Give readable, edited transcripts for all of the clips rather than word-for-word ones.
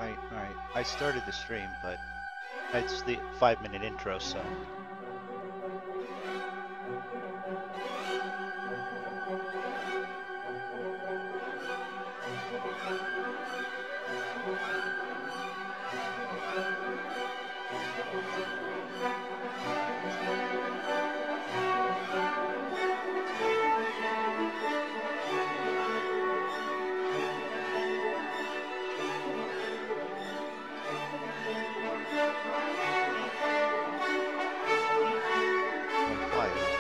Right. I started the stream, but it's the 5-minute intro, so. Don't fly it.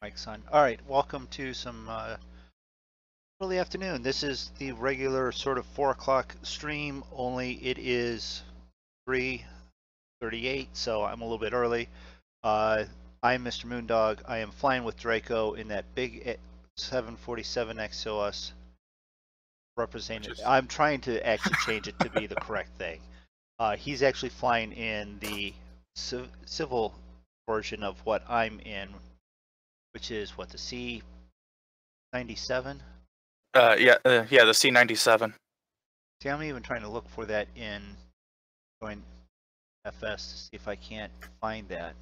Mike's on. All right, welcome to some early afternoon. This is the regular sort of 4 o'clock stream, only it is 3:38, so I'm a little bit early. I'm Mr. Moondog. I am flying with Drako in that big 747 next to us. Representing. I'm trying to actually change it to be the correct thing. He's actually flying in the civil version of what I'm in, which is what, the C-97? Yeah, the C-97. See, I'm even trying to look for that in going FS to see if I can't find that.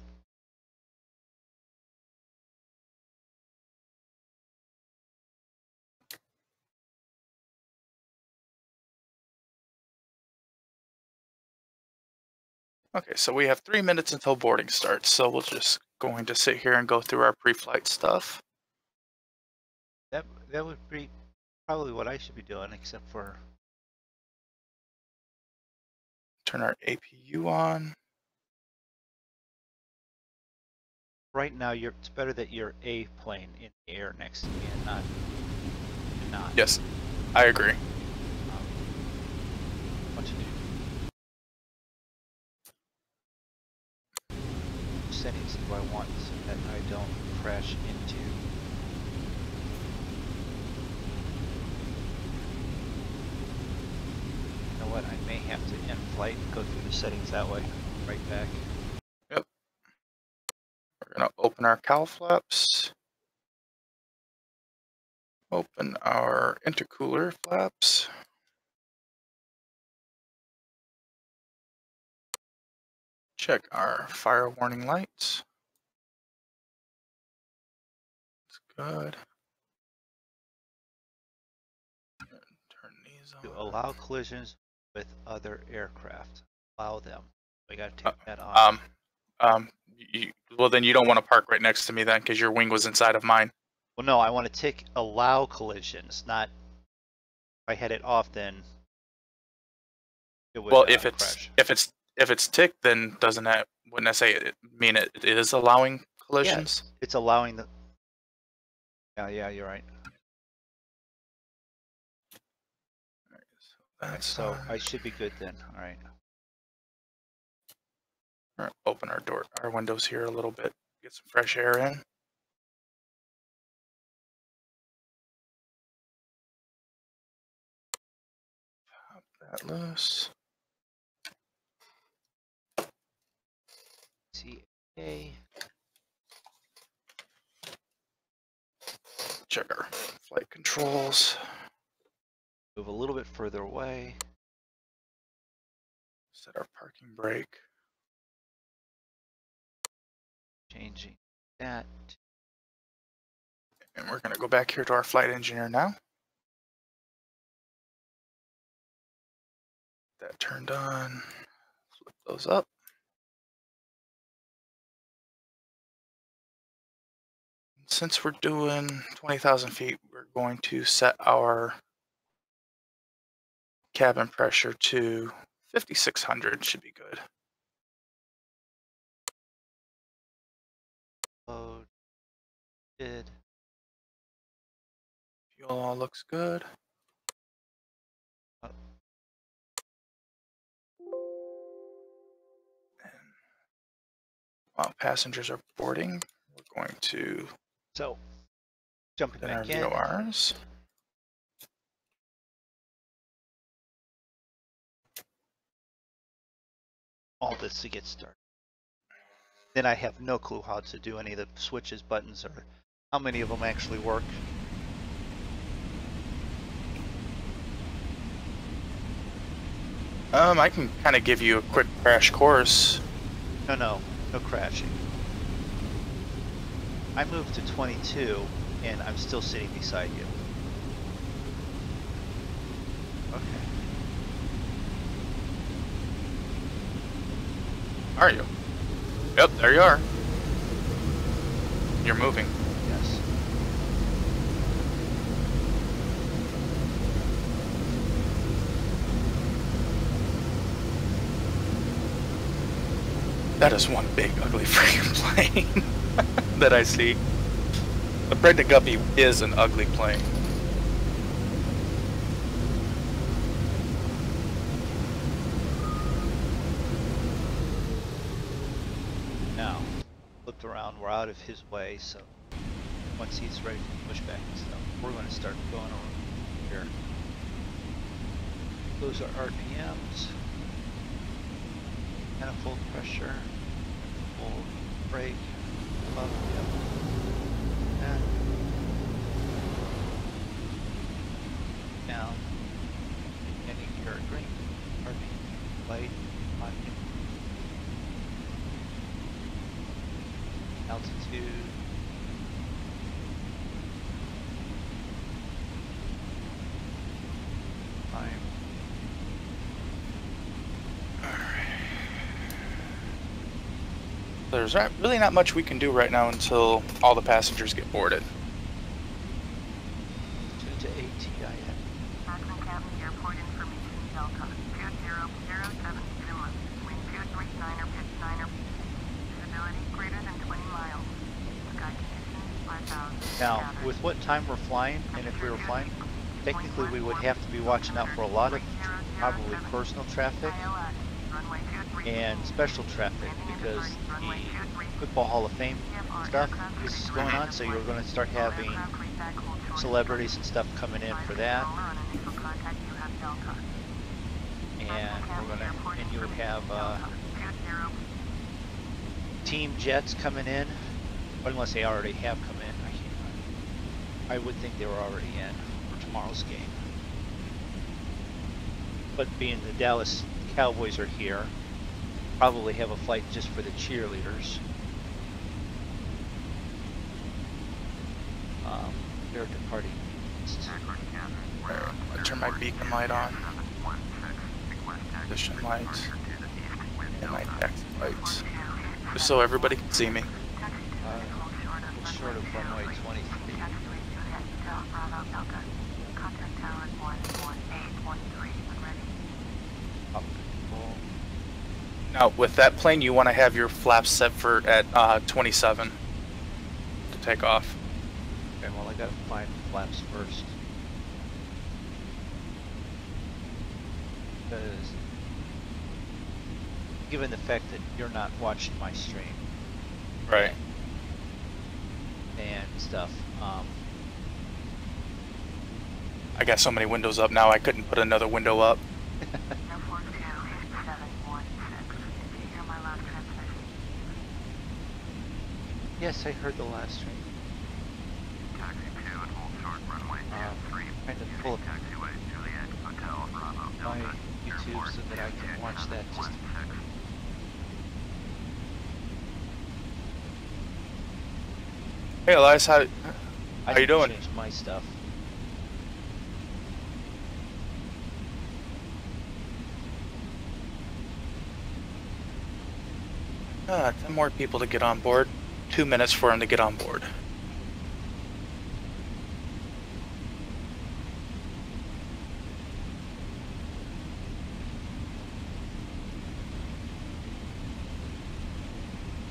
Okay, so we have 3 minutes until boarding starts, so we're just going to sit here and go through our pre-flight stuff. That would be probably what I should be doing, except for turn our APU on. Right now, it's better that you're a plane in the air next to me and not. Yes, I agree. What to do? Settings do I want so that I don't crash into? You know what? I may have to end flight and go through the settings that way. Right back. Yep. We're gonna open our cowl flaps. Open our intercooler flaps. Check our fire warning lights. It's good. Turn these on. To allow collisions with other aircraft. Allow them. I gotta take that off. off. Well, then you don't want to park right next to me then, because your wing was inside of mine. Well, no, I want to tick allow collisions, not if I had it off, then it would. Well, crash. if it's ticked, then wouldn't that say it mean it is allowing collisions? Yeah, it's allowing the. Yeah, you're right. So I should be good then. All right. All right, open our windows here a little bit, get some fresh air in. Pop that loose. KCAK. Check our flight controls. Move a little bit further away. Set our parking brake. Changing that. And we're going to go back here to our flight engineer now. That turned on. Flip those up. Since we're doing 20,000 feet, we're going to set our cabin pressure to 5,600. Should be good. Load. Did. Fuel all looks good. And while passengers are boarding, we're going to jumping back in. VORs. All this to get started. Then I have no clue how to do any of the switches, buttons, or how many of them actually work. I can kind of give you a quick crash course. No crashing. I moved to 22 and I'm still sitting beside you. Okay. Are you? Yep, there you are. You're moving. Yes. That is one big ugly freaking plane that I see. The Pregnant Guppy is an ugly plane. Now, flipped around, we're out of his way, so once he's ready for pushback and stuff, we're going to start going over here. Those are RPMs, manifold pressure, full brake, up, yep. And down, ending here at green, RPM, light, on altitude, time. There's really not much we can do right now until all the passengers get boarded. 2 to ATIN. Akron Canton Airport information Delta. Pier 007 Finland. Wind Pier 39 or 59 or visibility greater than 20 miles. Sky conditions 5,000. Now, with what time we're flying, and if we were flying, technically we would have to be watching out for a lot of probably personal traffic and special traffic, because the Football Hall of Fame stuff is going on, so you're going to start having celebrities and stuff coming in for that. And you would have team jets coming in, unless they already have come in. I would think they were already in for tomorrow's game. But being the Dallas Cowboys are here, probably have a flight just for the cheerleaders. They're departing. I turn my beacon light on. Position light. And my taxi lights. Just so everybody can see me. It's short of runway 23. Now, with that plane, you want to have your flaps set for at 27 to take off. Okay, well, I gotta find the flaps first. Because, given the fact that you're not watching my stream, Right. and stuff, I got so many windows up now, I couldn't put another window up. yes, I heard the last stream. Trying to pull up my YouTube so that I can watch that just. Hey Elias, how you doing? Change my stuff. 10 more people to get on board. 2 minutes for them to get on board.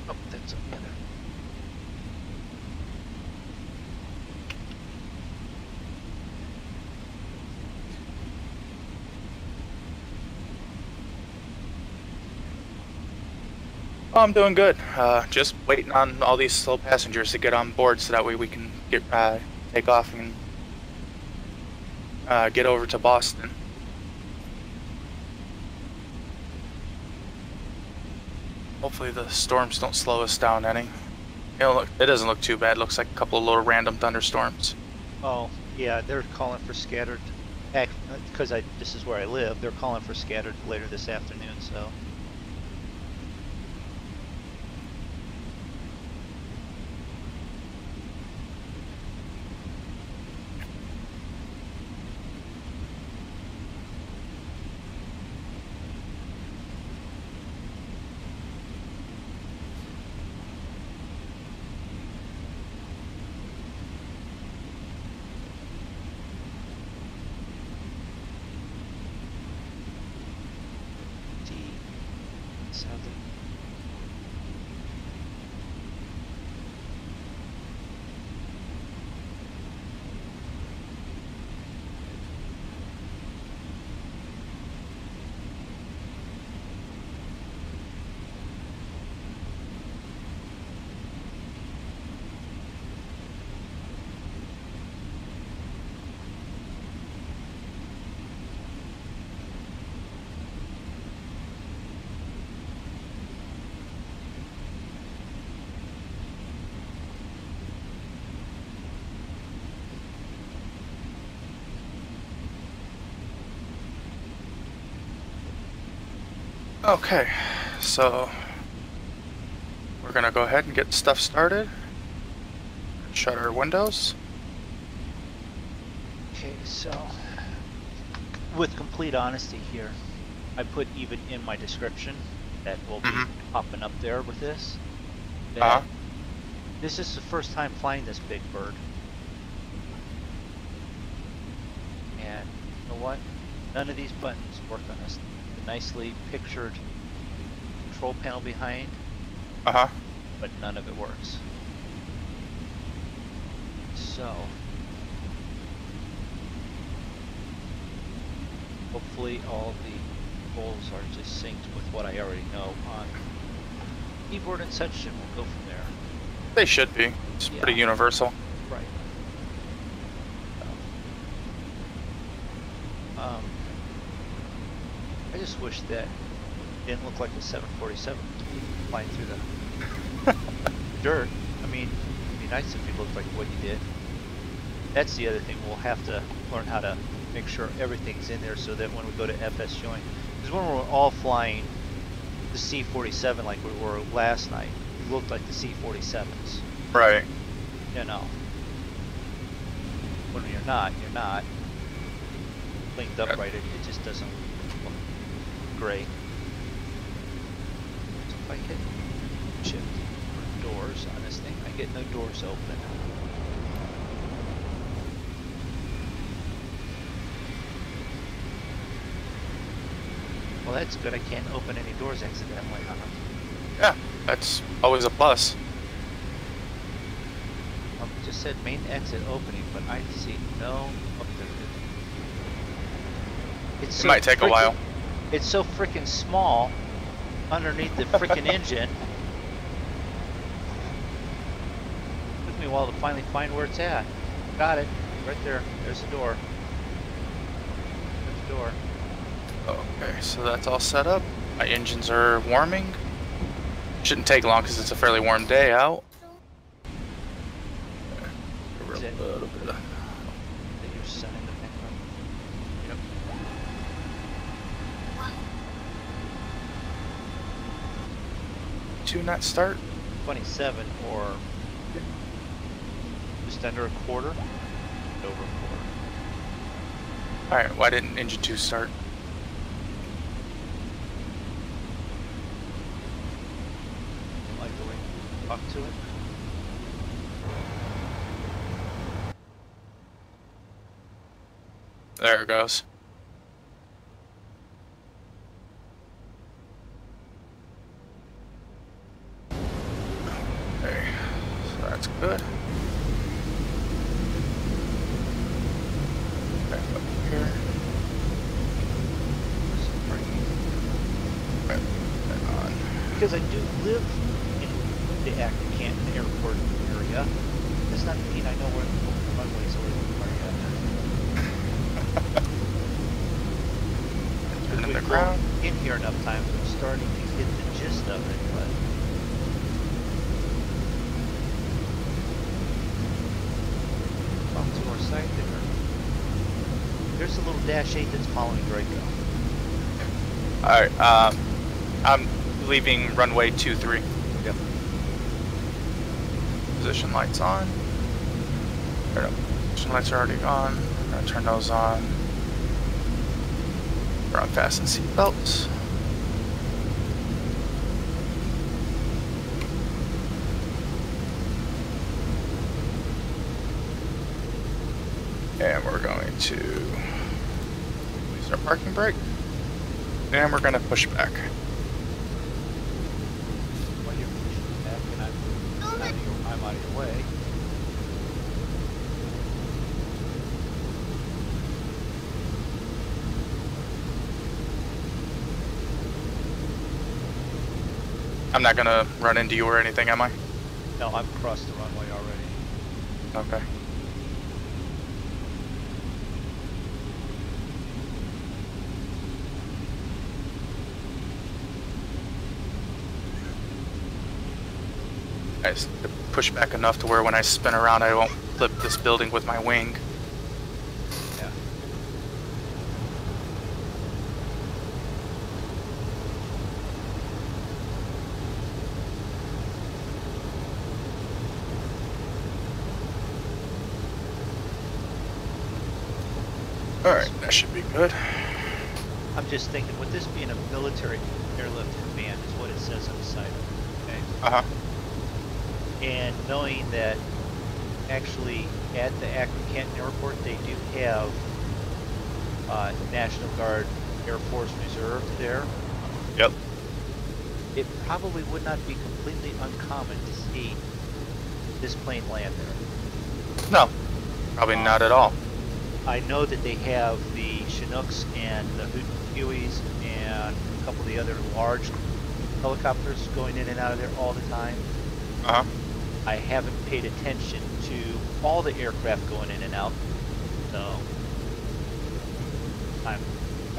Oh, that's up the other. Oh, I'm doing good. Just waiting on all these slow passengers to get on board so that way we can get take off and get over to Boston. Hopefully the storms don't slow us down any. It doesn't look too bad. It looks like a couple of little random thunderstorms. Oh, yeah, they're calling for scattered, because this is where I live, they're calling for scattered later this afternoon, so. Okay, so we're gonna go ahead and get stuff started. Shut our windows. Okay, so with complete honesty here, I put even in my description that will be popping up there with this. That this is the first time flying this big bird. And you know what? None of these buttons work on this. The nicely pictured control panel behind. But none of it works. So hopefully all the controls are just synced with what I already know on keyboard and such, and we'll go from there. They should be. It's pretty universal. Right. I just wish that it didn't look like the 747 flying through the dirt. I mean, it'd be nice if you looked like what you did. That's the other thing. We'll have to learn how to make sure everything's in there so that when we go to FS join, because when we're all flying the C-47 like we were last night, we looked like the C-47s. Right. You know. When you're not cleaned up right. It just doesn't look great. So if I hit shift doors on this thing, I get no doors open. Well, that's good. I can't open any doors accidentally, huh? Yeah, that's always a plus. It just said main exit opening, but I see no. Oh, it so might take a while. It's so freaking small underneath the freaking engine. Took me a while to finally find where it's at. Got it. Right there. There's the door. There's the door. Okay, so that's all set up. My engines are warming. Shouldn't take long because it's a fairly warm day out. A little bit of... You're sending the thing up. Yep. Two knot start. 27 or just under a quarter. Over a quarter. Alright, why didn't engine 2 start? Like the way you talk to it. There it goes. Okay, so that's good. Back up here. Right, and on. Because I do live in the Akron Canton Airport area, does not mean I know where the runways are yet. Turn in the We've ground. flown in here enough times, we're starting to get the gist of it, but off to our side there. There's a little Dash 8 that's following Drako. Alright, I'm leaving runway 23. Yep. Position lights on. There we go. Position lights are already on. I'm gonna turn those on. We're on fasten seat belts. And we're going to use our parking brake. And we're going to push back. While you're pushing back and I'm out of your way. I'm not going to run into you or anything, am I? No, I've crossed the runway already. Okay. I just push back enough to where when I spin around I won't flip this building with my wing. Yeah. Alright, that should be good. I'm just thinking, with this being a military airlift command, is what it says on the side of it. Okay. Uh-huh. And knowing that actually at the Akron Canton Airport they do have National Guard Air Force Reserve there. Yep. It probably would not be completely uncommon to see this plane land there. No, probably not at all. I know that they have the Chinooks and the Hueys and a couple of the other large helicopters going in and out of there all the time. Uh-huh. I haven't paid attention to all the aircraft going in and out, so I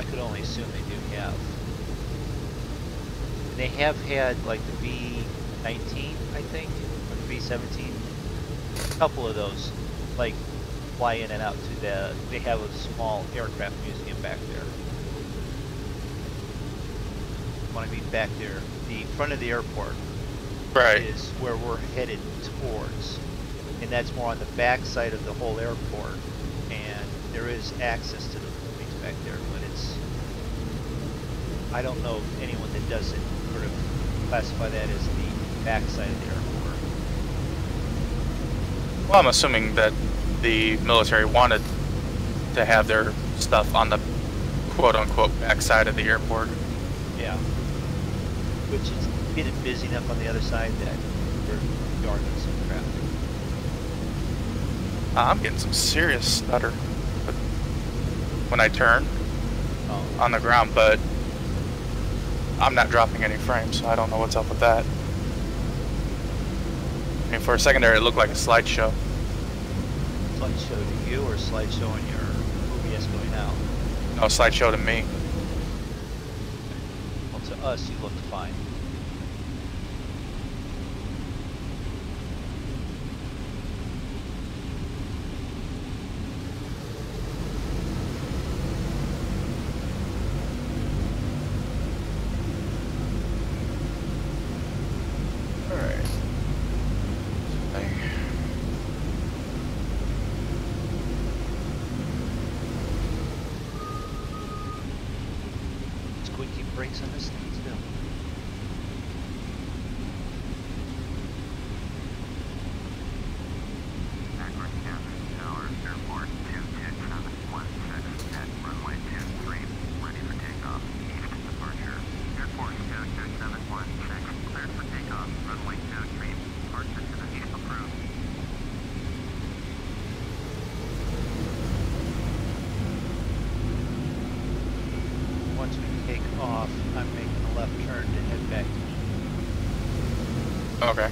could only assume they do have. They have had like the B-19, I think, or the B-17. A couple of those, like, fly in and out to the. They have a small aircraft museum back there. When I mean back there, the front of the airport. Right. Is where we're headed towards, and that's more on the back side of the whole airport, and there is access to the buildings back there, but it's, I don't know if anyone that doesn't sort of classify that as the back side of the airport. Well, I'm assuming that the military wanted to have their stuff on the quote-unquote backside of the airport. Yeah. Which is getting busy enough on the other side that we're yarding some traffic. I'm getting some serious stutter when I turn on the ground, but I'm not dropping any frames, so I don't know what's up with that. I mean, for a second there, it looked like a slideshow. Slideshow to you or slideshow on your OBS going out? No, slideshow to me. Well, to us, you looked fine. Brakes on this thing too. Akron Canton Airport 22716 at runway 23, ready for takeoff. East departure. Airport 22716, cleared for takeoff. Runway 23, departure to the east approved. Once we take off, I'm making a left turn to head back to Okay.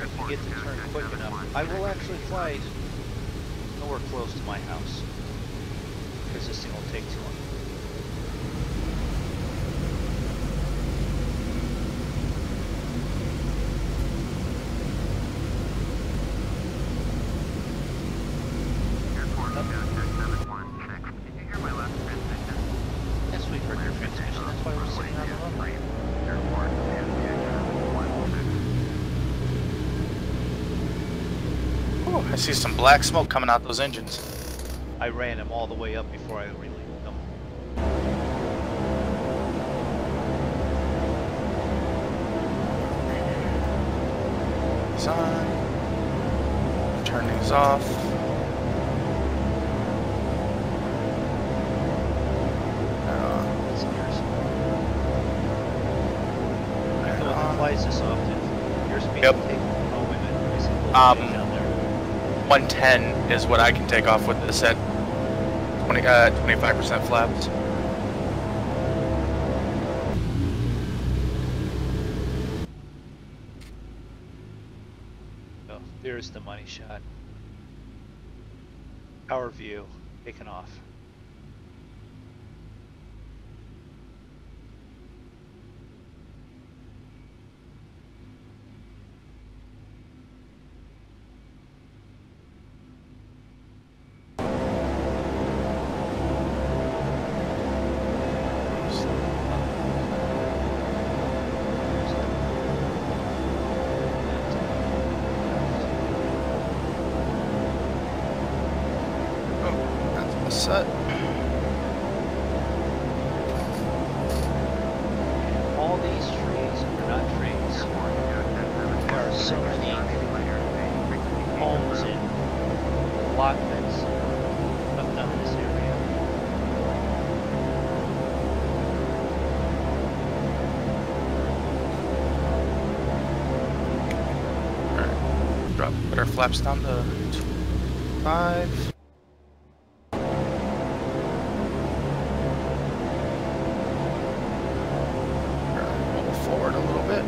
If we get the turn quick enough, I will actually fly nowhere close to my house, because this thing will take too long. Airport 22716. Did you hear my last transmission? Yes, we heard your transmission. That's why we're sitting on the runway. Airport 22716. Oh, I see some black smoke coming out those engines. I ran them all the way up before I relayed them. These on. Turn these off. Flies this often. Your speed Yep. will take. Oh, wait a minute. I see a little Um, thing down there. 110 is what I can take off with this at 25% flaps. Oh, there's the money shot. Power view, taken off. set. All these trees are not trees. There are so many homes and allotments left out in this area. Alright, put our flaps down to 5. Roll forward a little bit.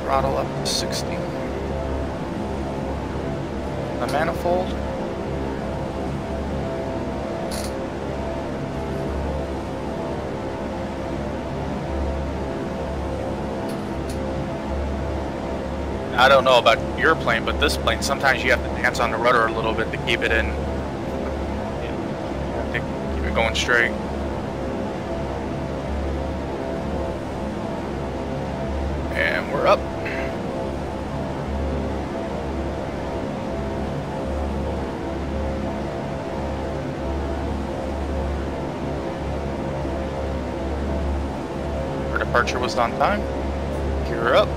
Throttle up to 60. The manifold. I don't know about your plane, but this plane, sometimes you have to dance on the rudder a little bit to keep it in, to keep it going straight. And we're up. Our departure was on time. Gear up.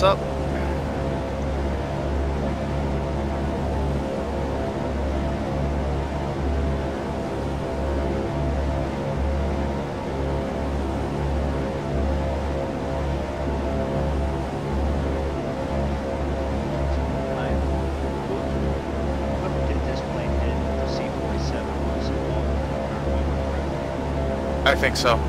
Up. Whoever did this plane did the C-47 was involved. I think so.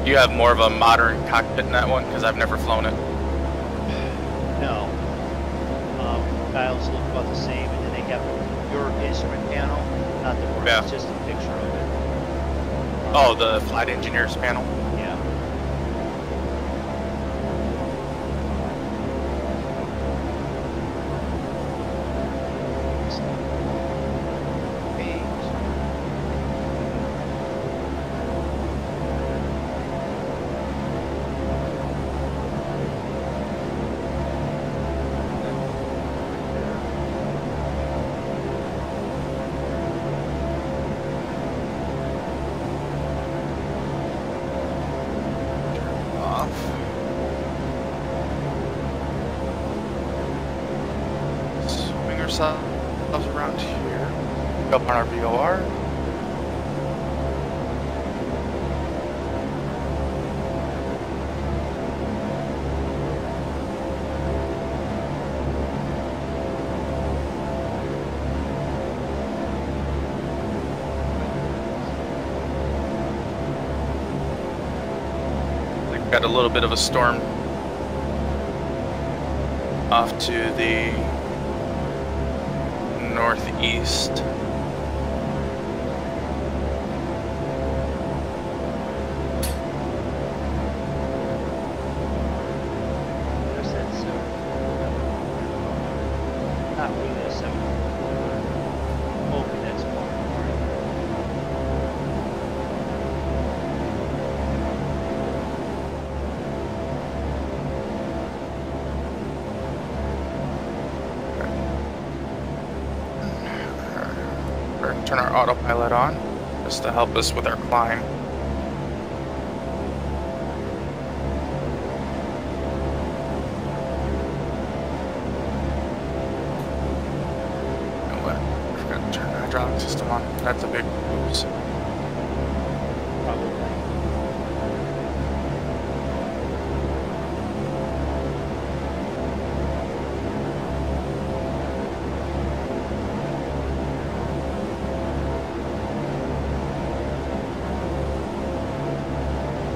You have more of a modern cockpit in that one, because I've never flown it. No. Dials look about the same, and then they have your instrument panel, not the board, Yeah. it's just a picture of it. Oh, the flight engineers panel. Yeah. Swing ourselves around here. Up on our VOR. We've got a little bit of a storm off to the northeast. There's that 7. Not really a 7. Hoping that's more. Turn our autopilot on just to help us with our climb. You know what? I forgot to turn the hydraulic system on. That's a big oops. Probably.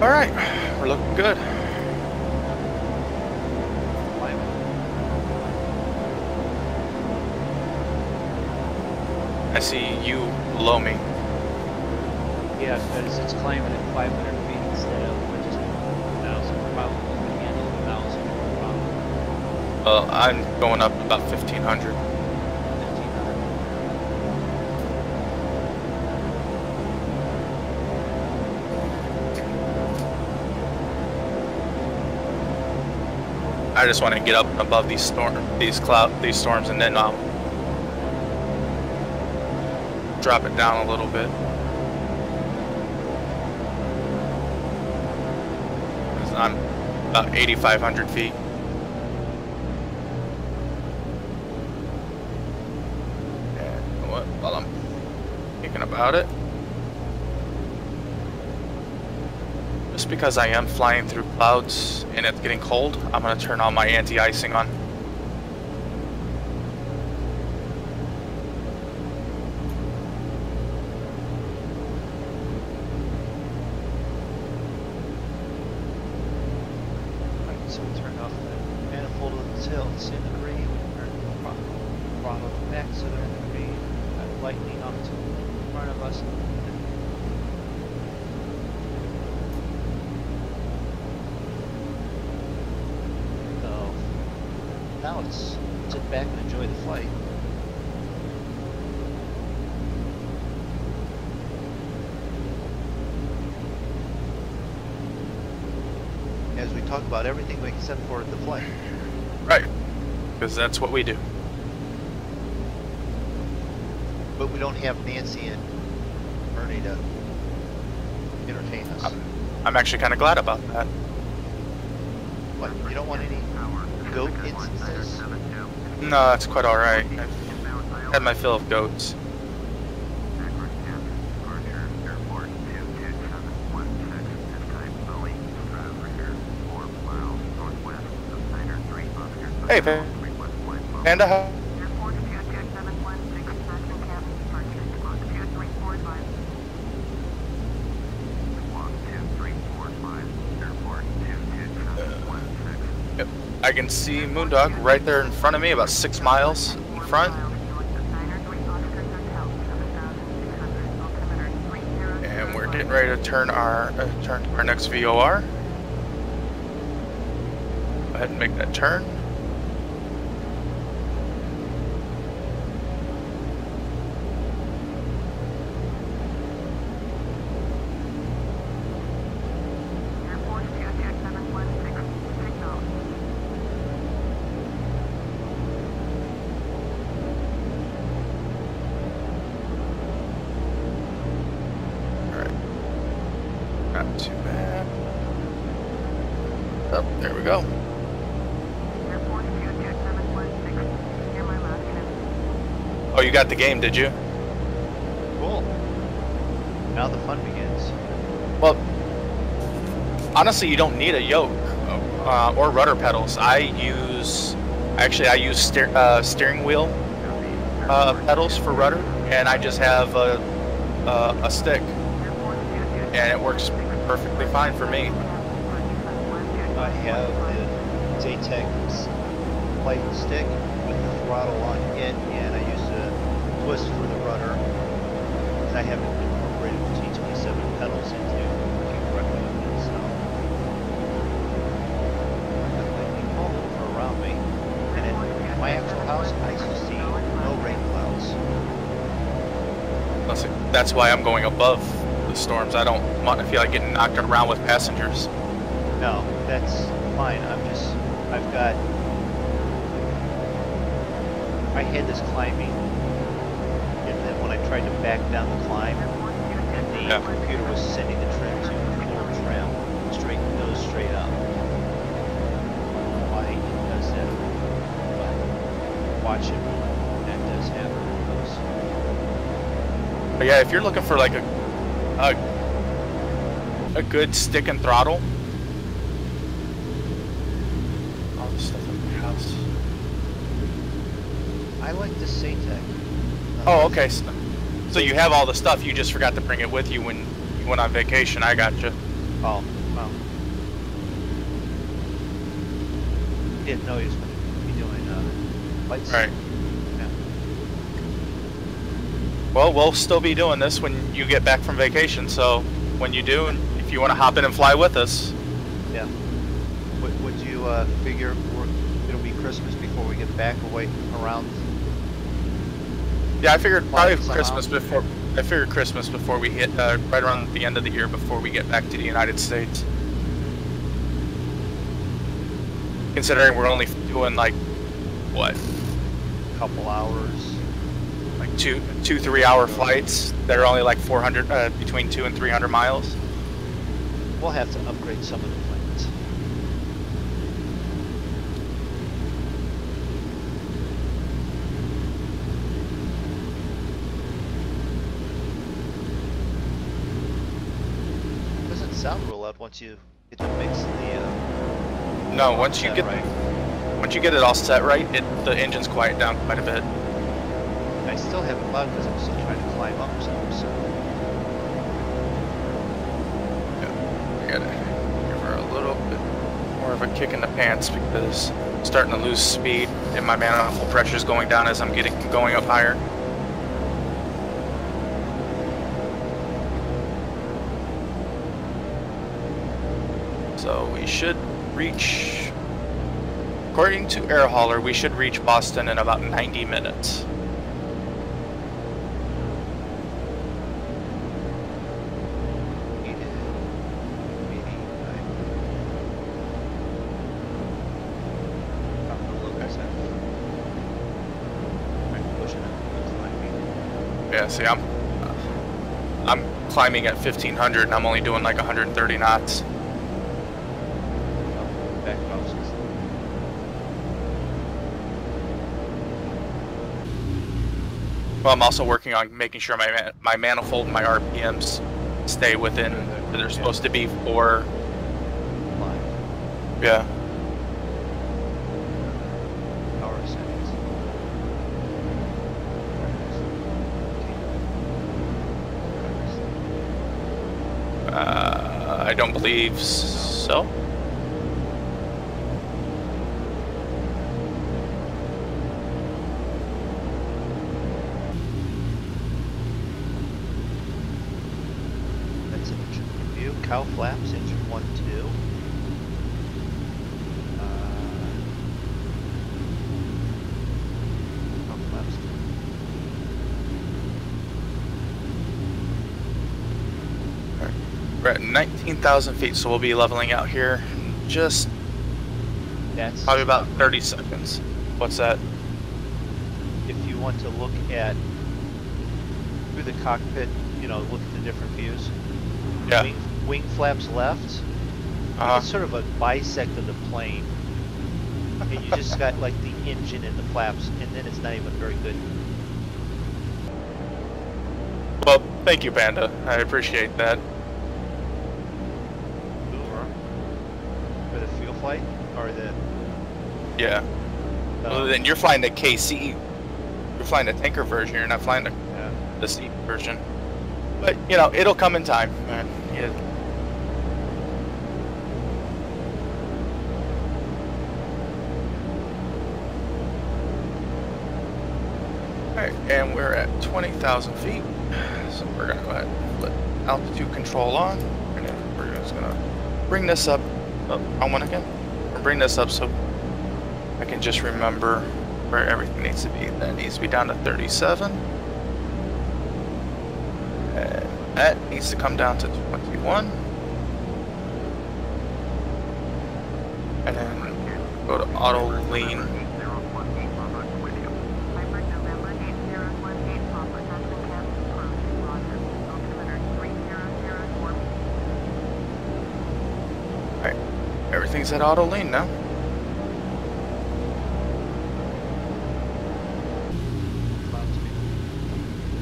All right, we're looking good. I see you below me. Yeah, because it's climbing at 500 feet instead of just 1,000. Probably can handle 1,000. Well, I'm going up about 1,500. 1,500. I just want to get up above these storms, and then I'll drop it down a little bit. 'Cause I'm about 8,500 feet. And while I'm thinking about it, just because I am flying through clouds and it's getting cold, I'm going to turn all my anti-icing on. So we turn off the manifold of the tail, it's in the green. Turn the throttle back so they're in the green. Lightning off to the front of us. So now let's sit back and enjoy the flight. As we talk about everything except for the flight. Right, because that's what we do. But we don't have Nancy and Ernie to entertain us. I'm actually kind of glad about that. What, you don't want any goat instances? No, that's quite all right. I've had my fill of goats. Akron Canton Airport 22716 is type Boeing Stratosphere 4 miles northwest of Center 3 Oscar. Hey, Panda. Airport 22716, Akron Canton departure squawk 2345. Squawk 2345, Airport 22716. Yep. I can see MoonDog right there in front of me, about 6 miles in front. And we're getting ready to turn our next VOR. Go ahead and make that turn. Airport 22716, signal. Not too bad. Oh, there we go. Airport 22716, hear my last transmission. Oh, you got the game, did you? Cool. Now the fun begins. Well, honestly, you don't need a yoke or rudder pedals. I use steering wheel pedals for rudder, and I just have a stick, and it works perfectly fine for me. I have the Zaytech flight stick with the throttle on it, and I use the twist for the rudder. And I haven't incorporated the T27 pedals into working correctly with it, so I'm lightning bolt over around me. And in my actual house, I see no rain clouds. That's why I'm going above the storms. I don't want to feel like getting knocked around with passengers. No, that's fine. I had this climbing, and then when I tried to back down the climb, and the computer was sending the trim to floor trim, goes straight up. Why it does that, but watch it, that does happen. But yeah, if you're looking for like a good stick and throttle, all the stuff in the house. I like the Zaytech. Oh, okay. So you have all the stuff. You just forgot to bring it with you when you went on vacation. I got you. Oh, didn't know he was going to be doing flights. Right. Yeah. Well, we'll still be doing this when you get back from vacation. So when you do, and if you want to hop in and fly with us. Yeah. Would you figure it'll be Christmas before we get back away around? Yeah, I figured probably Somehow. Christmas before. I figured Christmas before we hit right around the end of the year before we get back to the United States. Considering we're only doing like what, Couple hours. like two 3-hour flights that are only like 400 between 200 and 300 miles. We'll have to upgrade some of the planes. Doesn't sound real loud once you get to mix the. No, once you set get right. once you get it all set right, the engine's quiet down quite a bit. I still have it loud because I'm still trying to climb up some. So Yeah, I gotta give her a little bit more of a kick in the pants because I'm starting to lose speed and my manifold pressure is going down as I'm going up higher. So we should reach, according to Air Hauler, we should reach Boston in about 90 minutes. Yeah, see, I'm climbing at 1500 and I'm only doing like 130 knots. Well, I'm also working on making sure my manifold and my RPMs stay within where they're supposed to be for. Yeah. Power settings. I don't believe so. That's an engine review. Cow flaps, engine 1, 2. Cow flaps. We're at 19,000 feet, so we'll be leveling out here in just That's probably about 30 seconds. What's that? if you want to look at through the cockpit, you know, look at the different views. Yeah. Wing flaps left. It's sort of a bisect of the plane. And you just got like the engine and the flaps, and then it's not even very good. Well, thank you, Panda. I appreciate that. For the fuel flight or the. Yeah. Well, then you're flying the KC. You're flying the tanker version. You're not flying the seat version. But you know, it'll come in time. Yeah. Alright, and we're at 20,000 feet. So we're gonna go ahead and put altitude control on. And then we're just gonna bring this up. Oh, wrong one again. We'll bring this up so I can just remember where everything needs to be. That needs to be down to 37. And that needs to come down to 21. And then go to auto lean. Alright, everything's at auto lean now.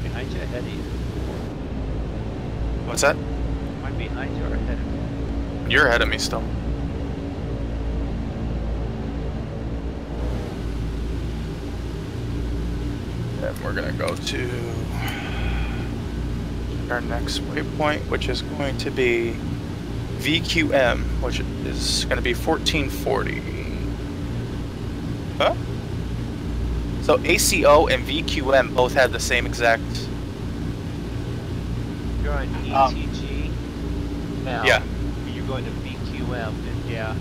Behind you, ahead of you. What's that? Am I behind you or ahead of you? You're ahead of me still. And we're gonna go to our next waypoint, which is going to be VQM, which is gonna be 1440. Huh? So ACO and VQM both had the same exact. You're on ETG now. Yeah. You're going to VQM, and yeah.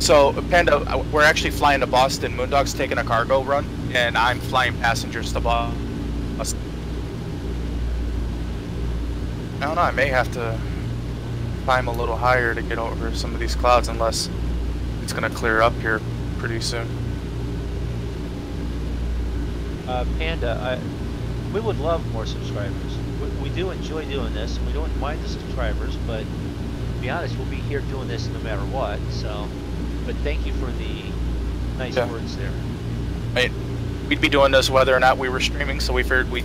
So Panda, we're actually flying to Boston. MoonDog's taking a cargo run, and I'm flying passengers to Boston. I don't know. I may have to climb a little higher to get over some of these clouds, unless it's gonna clear up here pretty soon. Panda, we would love more subscribers. We do enjoy doing this. We don't mind the subscribers, but to be honest, we'll be here doing this no matter what. So, but thank you for the nice words there. I mean, we'd be doing this whether or not we were streaming, so we figured we'd,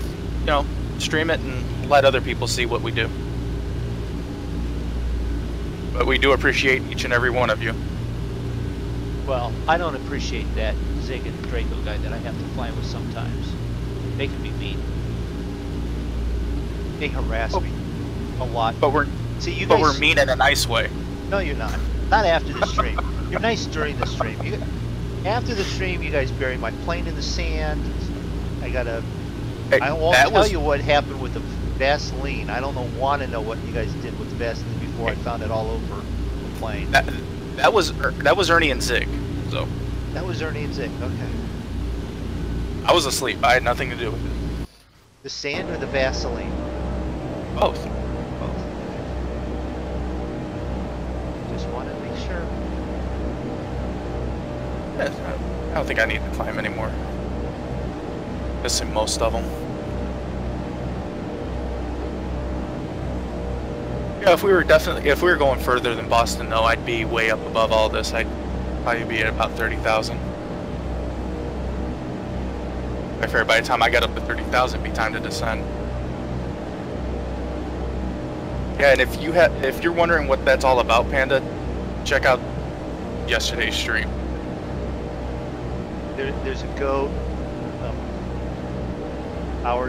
stream it and let other people see what we do. But we do appreciate each and every one of you. Well, I don't appreciate that Zig and Drako guy that I have to fly with sometimes. They can be mean. They harass me a lot. But we're mean in a nice way. No, you're not. Not after the stream. You're nice during the stream. After the stream, you guys bury my plane in the sand. I won't tell you what happened with the Vaseline. I don't want to know what you guys did with the Vaseline before I found it all over the plane. That was Ernie and Zig. So. That was Ernie and Zig. Okay. I was asleep. I had nothing to do with it. The sand or the Vaseline? Both. Both. Just wanted to make sure. Yeah, I don't think I need to climb anymore. Missing most of them. Yeah, if we were going further than Boston, though, I'd be way up above all this. I'd probably be at about 30,000. I figured by the time I got up to 30,000, it'd be time to descend. Yeah, and if you're wondering what that's all about, Panda, check out yesterday's stream. There's a goat.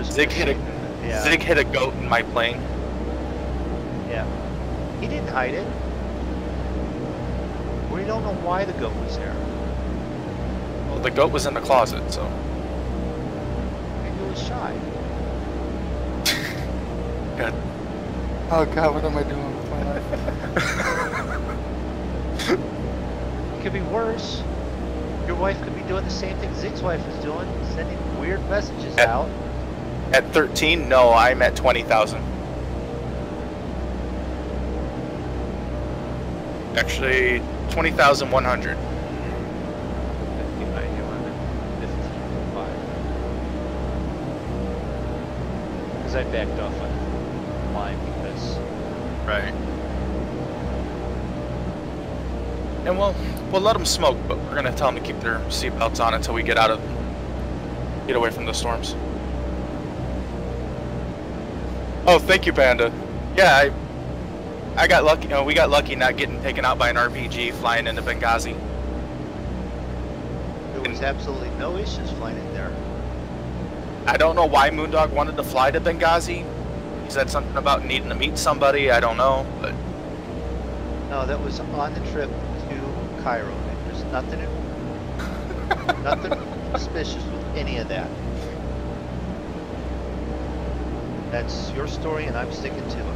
Zig hit a goat in my plane. Yeah. He didn't hide it. We don't know why the goat was there. Well, the goat was in the closet, so. Maybe it was shy. God. Oh God, what am I doing with my life? It could be worse. Your wife could be doing the same thing Zig's wife is doing, sending weird messages out. At 13? No, I'm at 20,000. Actually, 20,100. Because I backed off on mine because. Right. And we'll let them smoke, but we're gonna tell them to keep their seatbelts on until we get away from the storms. Oh, thank you, Panda. Yeah, I got lucky. We got lucky not getting taken out by an RPG flying into Benghazi. There was absolutely no issues flying in there. I don't know why MoonDog wanted to fly to Benghazi. He said something about needing to meet somebody. I don't know, but no, that was on the trip to Cairo. There's nothing suspicious with any of that. That's your story, and I'm sticking to it.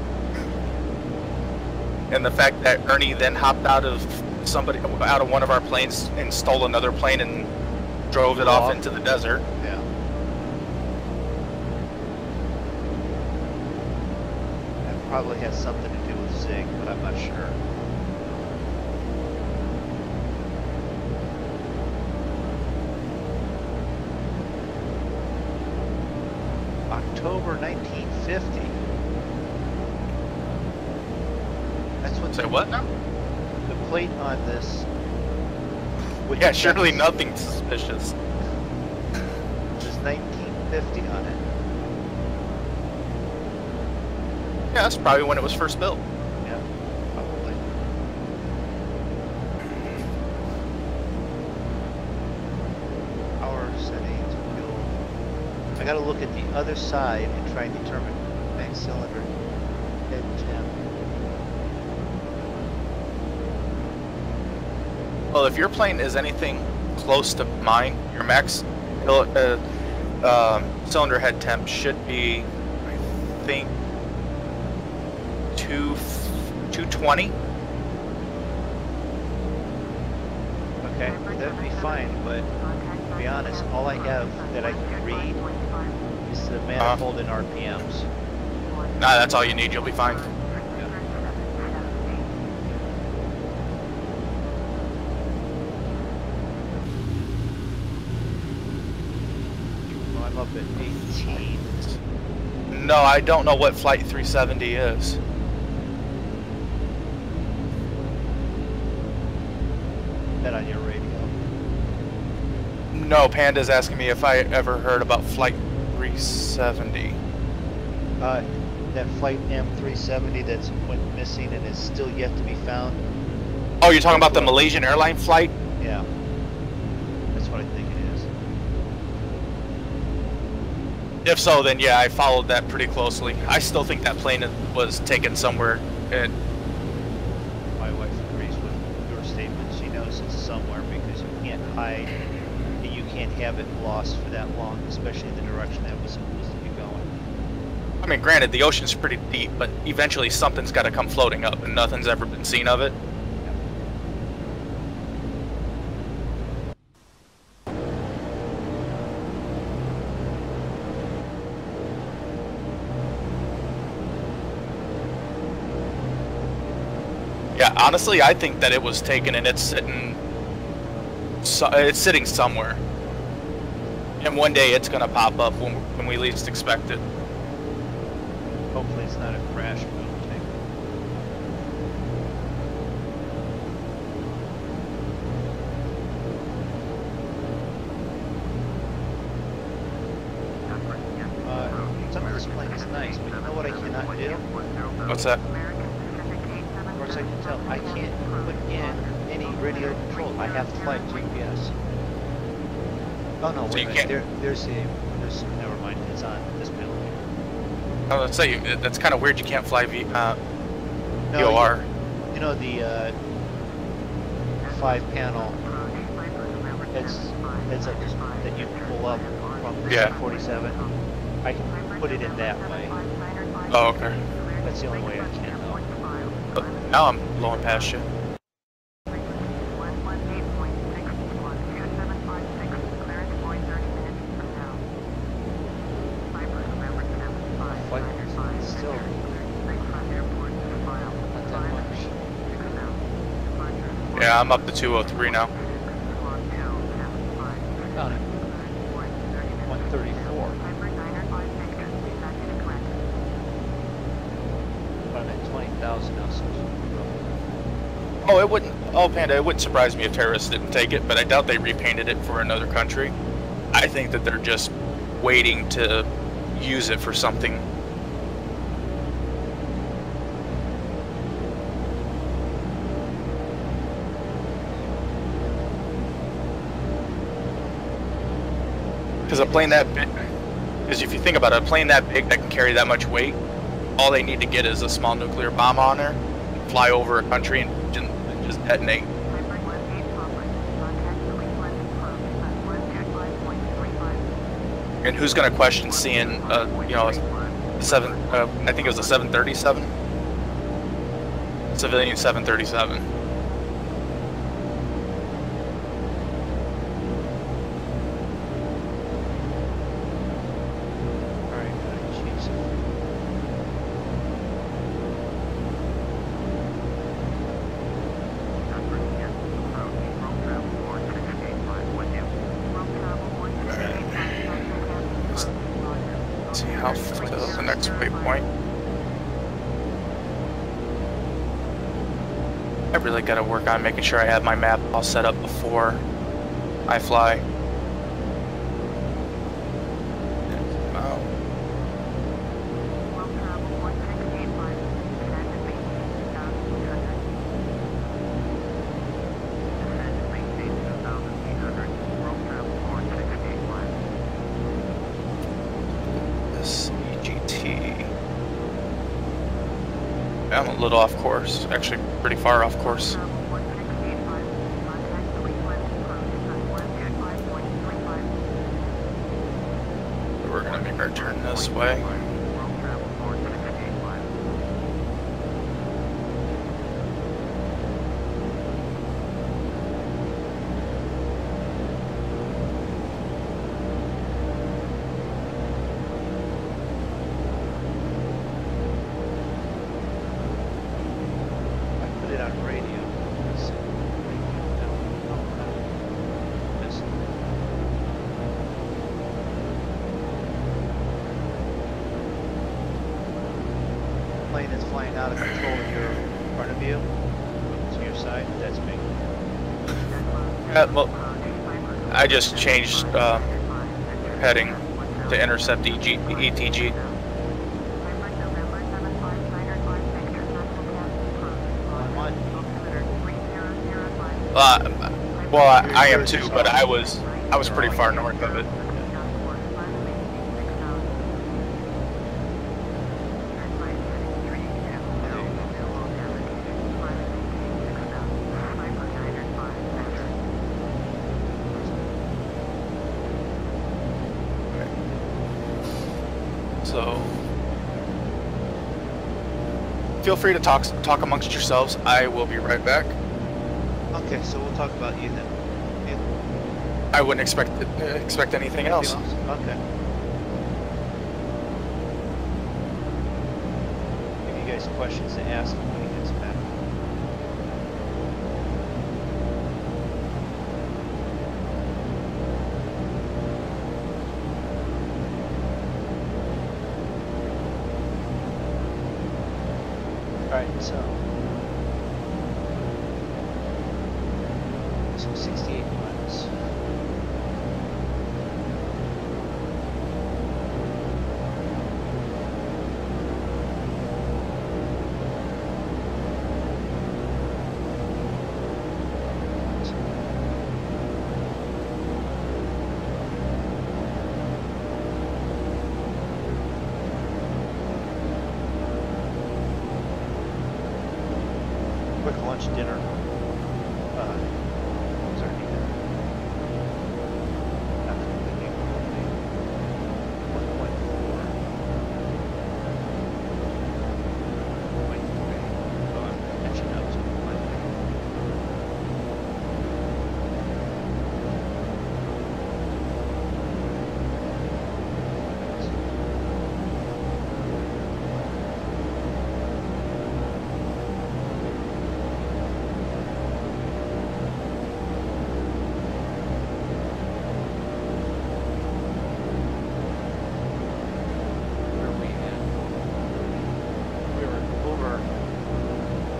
And the fact that Ernie then hopped out of one of our planes and stole another plane and drove it off into the desert. Yeah. That probably has something to do with Zig, but I'm not sure. October 1950. That's what. Say what now? The plate on this. Yeah, surely nothing suspicious. There's 1950 on it. Yeah, that's probably when it was first built. Yeah, probably. Power settings, fuel. I gotta look at the other side and try and determine max cylinder head temp. Well, if your plane is anything close to mine. Your max cylinder head temp should be, I think, 220. Okay, that'd be fine, but to be honest, all I have that I can read is the manifold and RPMs. Nah, that's all you need. You'll be fine. Well, I'm up at 18. No, I don't know what Flight 370 is. That on your radio? No, Panda's asking me if I ever heard about Flight 370. That flight M370 that's went missing and is still yet to be found. Oh, you're talking about the Malaysian airline flight? Yeah, that's what I think it is. If so, then yeah, I followed that pretty closely. I still think that plane was taken somewhere. My wife agrees with your statement. She knows it's somewhere because you can't hide and you can't have it lost for that long, especially in the direction that was supposed to be going. I mean, granted, the ocean's pretty deep, but eventually something's got to come floating up, and nothing's ever been seen of it. Yeah, honestly, I think that it was taken and it's sitting somewhere. And one day it's gonna pop up when we least expect it. Hopefully it's not a crash, but it'll take it. Some of this plane is nice, but you know what I cannot do? What's that? As far as I can tell, I can't put in any radio control. I have to fly GPS. Oh no, So wait you a can't- minute. There's never mind. It's on this panel here. I was gonna say, that's kind of weird. You can't fly No, VOR. You know the 5-panel. It's like that you pull up from the Yeah. 47. I can put it in that way. Oh, okay. That's the only way I can though. But now I'm blowing past you. Still not that much. Yeah, I'm up to 203 now. Found it. 134. But I'm at 20,000 now, so Oh, it wouldn't. Oh, Panda, it wouldn't surprise me if terrorists didn't take it, but I doubt they repainted it for another country. I think that they're just waiting to use it for something. Because a plane that big, because if you think about it, a plane that big that can carry that much weight, all they need to get is a small nuclear bomb on there, fly over a country, and just detonate. And who's going to question seeing, you know, I think it was a 737, civilian 737. alright, jeez. See how to the next waypoint. I really got to work on making sure I have my map all set up before I fly. Wow. This EGT. I'm a little off course, actually pretty far off course. Or turn this way. World travel for 68 miles. I put it on radio. Let's see. Yes. Plane that's flying out of control in your front of you, to your side, that's me. Well, I just changed heading to intercept ETG. Well, I am too, but I was pretty far north of it. So feel free to talk amongst yourselves. I will be right back. Okay, so we'll talk about you then. I wouldn't expect anything else. Okay. Give you guys questions to ask him when he gets back. Alright, so 68 miles. Quick lunch, dinner.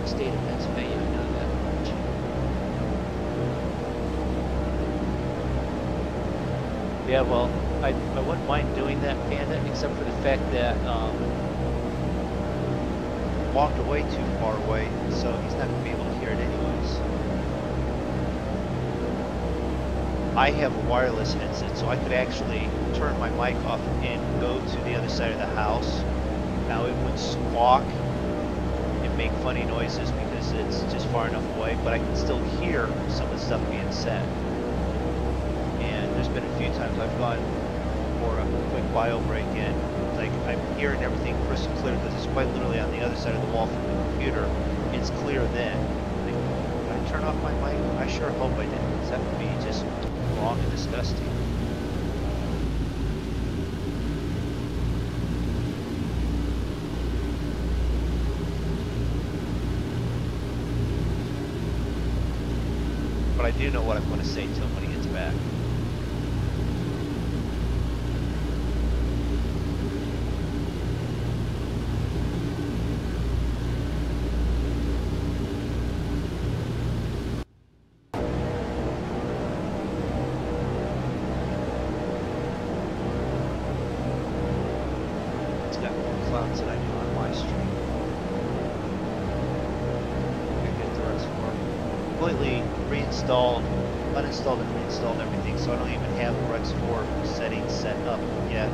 State of Pennsylvania, I know that much. Yeah, well, I wouldn't mind doing that, Panda, except for the fact that walked away too far away, so he's not going to be able to hear it anyways. I have a wireless headset, so I could actually turn my mic off and go to the other side of the house. Now it would squawk and make funny noises because it's just far enough away, but I can still hear some of the stuff being said. And there's been a few times I've gone for a quick bio break in, like I'm hearing everything crystal clear because it's quite literally on the other side of the wall from the computer. It's clear then. Like, did I turn off my mic? I sure hope I didn't, because that would be just wrong and disgusting. But I do know what I'm going to say to him when he gets back. It's got more clouds than I do on my street. I get the rest for it. Completely reinstalled, uninstalled and reinstalled everything, so I don't even have Rex 4 settings set up yet.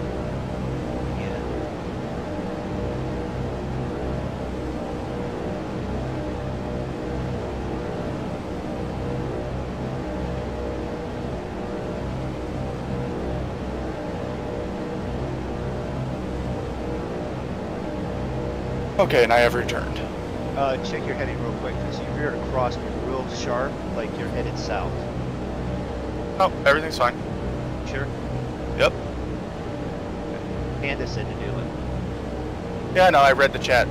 Okay, and I have returned. Check your heading real quick, because you veered across me real sharp, like you're headed south. Oh, everything's fine. Sure? Yep. Panda said to do it. Yeah, no, I read the chat.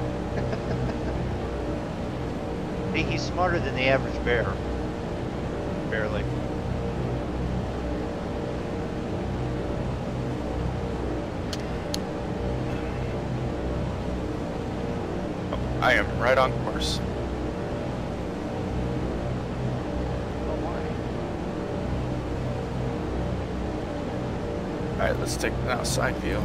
He's smarter than the average bear. Barely. I am right on course. Oh my. Alright, let's take an outside view.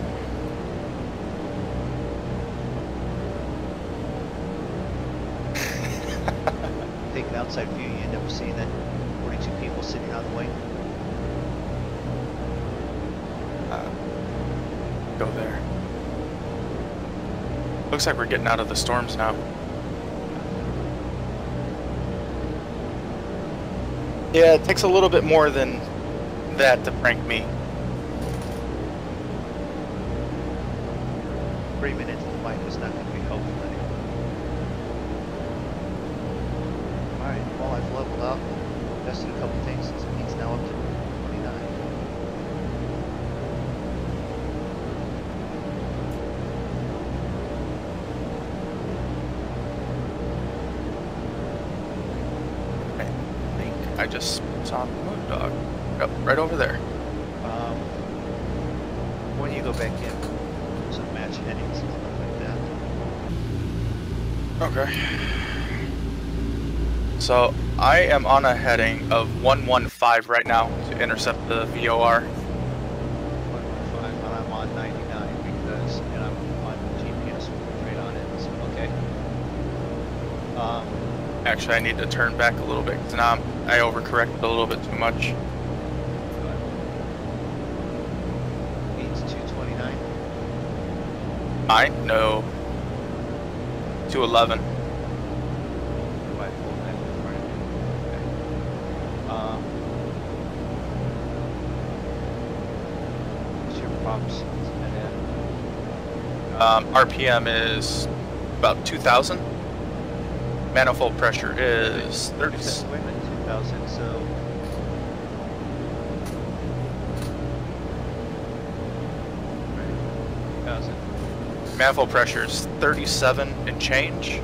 Take an outside view, you end up seeing that 42 people sitting on the wing. Go there. Looks like we're getting out of the storms now. Yeah, it takes a little bit more than that to prank me. 3 minutes the flight was not going to be helpful anymore. Alright, well I've leveled up, tested a couple things, it's now up to 29. I just saw MoonDog. Yep, right over there. When you go back in, some match headings and stuff like that. Okay. So I am on a heading of 115 right now to intercept the VOR. 115, and I'm on 99 because, and I'm on GPS right on it, so okay. Actually, I need to turn back a little bit because now I overcorrected a little bit too much. Means 229. Mine? No. 211. Right, full back in front of me. Okay. What's your props at? RPM is about 2,000. Manifold pressure is 30. Wait a minute, 2,000, so... Right, 2,000. Manifold pressure is 37 and change.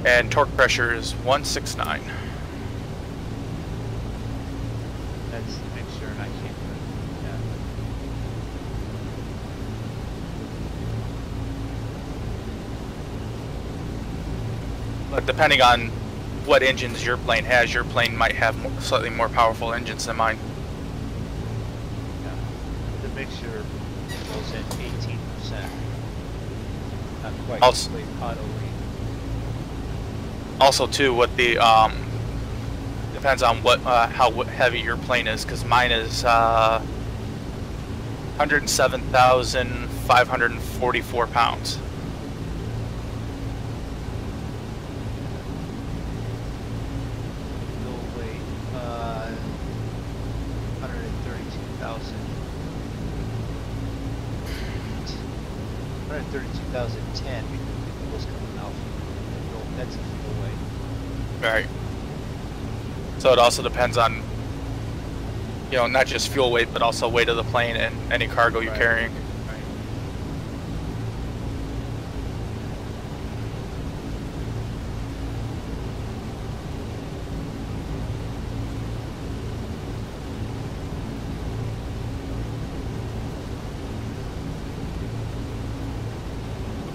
And torque pressure is 169. That's the mixture, and I can't do that. But depending on what engines your plane has, your plane might have slightly more powerful engines than mine. Yeah. The mixture goes in 18%. Not quite Also- complete auto read. Also, too, what the depends on what how heavy your plane is, because mine is 107,544 pounds. Fuel weight, 132,000. 132,010 because the fuel's coming out. That's a fuel weight. Right. So it also depends on, you know, not just fuel weight, but also weight of the plane and any cargo you're Right. carrying. Right.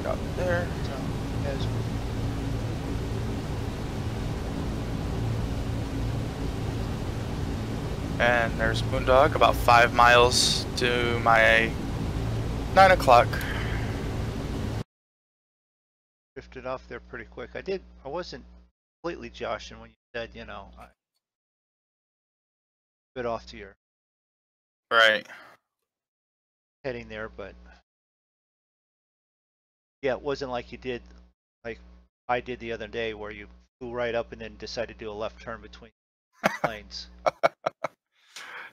Up there. So, as And there's MoonDog, about 5 miles to my 9 o'clock. drifted off there pretty quick. I wasn't completely joshing when you said, you know, I bit off to your Right. heading there, but yeah, it wasn't like you did, like I did the other day where you flew right up and then decided to do a left turn between planes.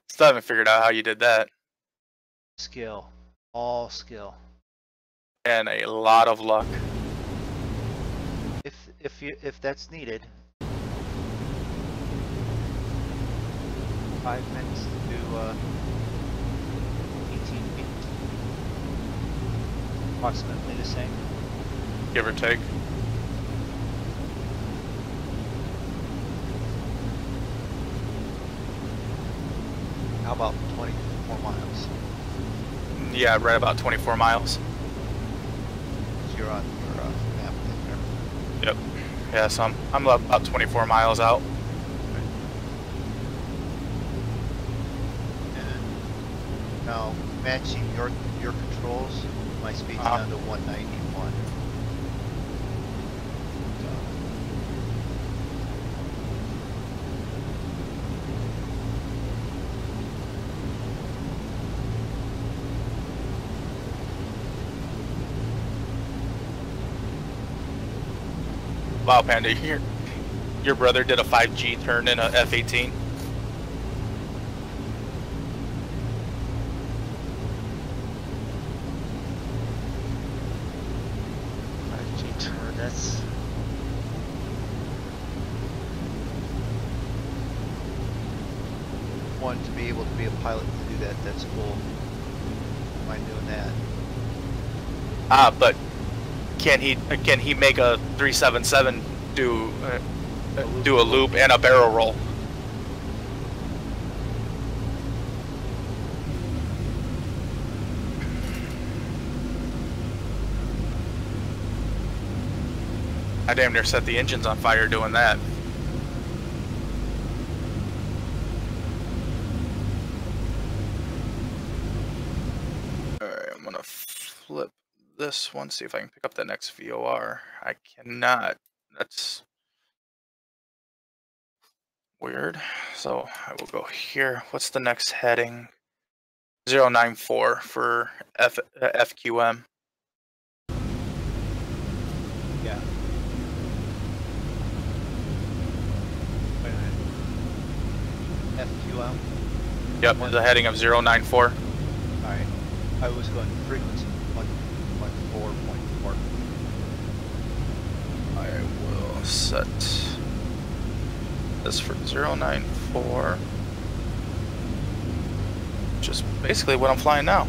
Still haven't figured out how you did that. Skill, all skill. and a lot of luck. If that's needed. 5 minutes to 18 feet. Approximately the same. Give or take. How about 24 miles? Yeah, right about 24 miles. So you're on your map there. Yep. Yeah, so I'm about 24 miles out. And now matching your controls, my speed's down to 191. Wow, Panda, your brother did a 5G turn in a F-18. That's One, to be able to be a pilot to do that, that's cool. Mind doing that. But can he make a 377 do a loop and a barrel roll? I damn near set the engines on fire doing that. Alright, I'm gonna flip this one, see if I can pick up the next VOR. I cannot. That's weird. So I will go here. What's the next heading? 094 for FQM. Yeah. Wait a minute. FQM? Yep, the heading of 094. Alright. I was going frequency 1.4.4. I will set this for 094. Just basically what I'm flying now.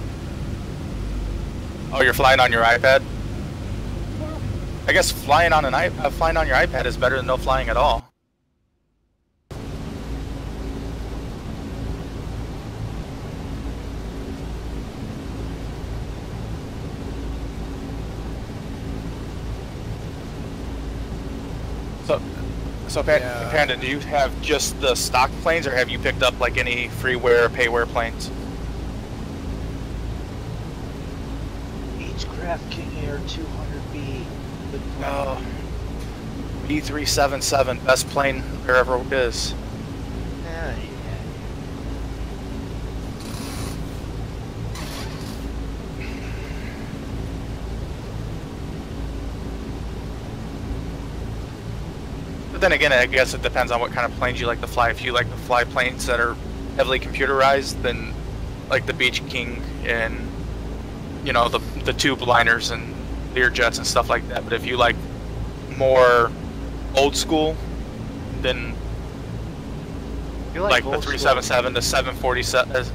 Oh, you're flying on your iPad? I guess flying on your iPad is better than no flying at all. So Panda, do you have just the stock planes, or have you picked up like any freeware, payware planes? Beechcraft King Air 200B. Oh, B377, best plane there ever is. Yeah. But then again, I guess it depends on what kind of planes you like to fly. If you like to fly planes that are heavily computerized, then like the Beach King and, you know, the tube liners and Learjets and stuff like that. But if you like more old school, then like the 377, the 747,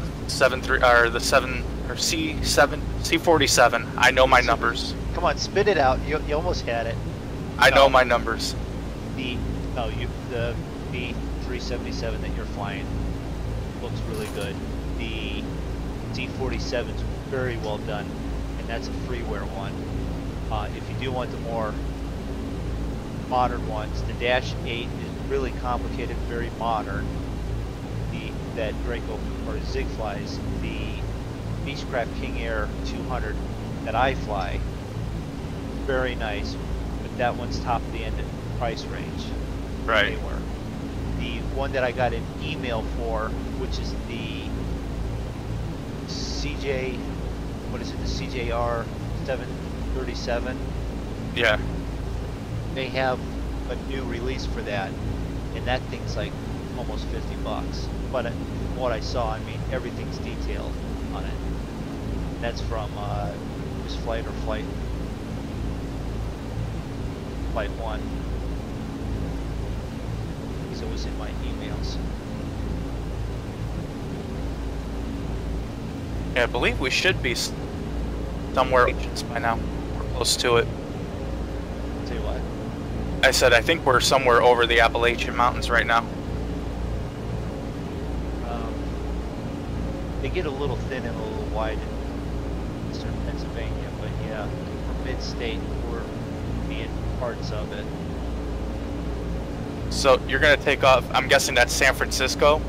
or the C47. I know my numbers. Come on, spit it out. You almost had it. I know my numbers. The B377 that you're flying looks really good. The C47 is very well done, and that's a freeware one. If you do want the more modern ones, the Dash 8 is really complicated, very modern. That Drako or Zig flies, the Beechcraft King Air 200 that I fly, very nice, but that one's top of the end of the price range. Right. Anywhere. The one that I got an email for, which is the CJ, what is it, the CJR 737? Yeah. They have a new release for that, and that thing's like almost $50. But from what I saw, I mean, everything's detailed on it. That's from focus flight or flight 1. Because it was in my emails. Yeah, I believe we should be somewhere by now. We're close to it. Say what? I said I think we're somewhere over the Appalachian Mountains right now. They get a little thin and a little wide in eastern Pennsylvania, but yeah, we're mid-state, we're being parts of it. So you're gonna take off, I'm guessing that's San Francisco,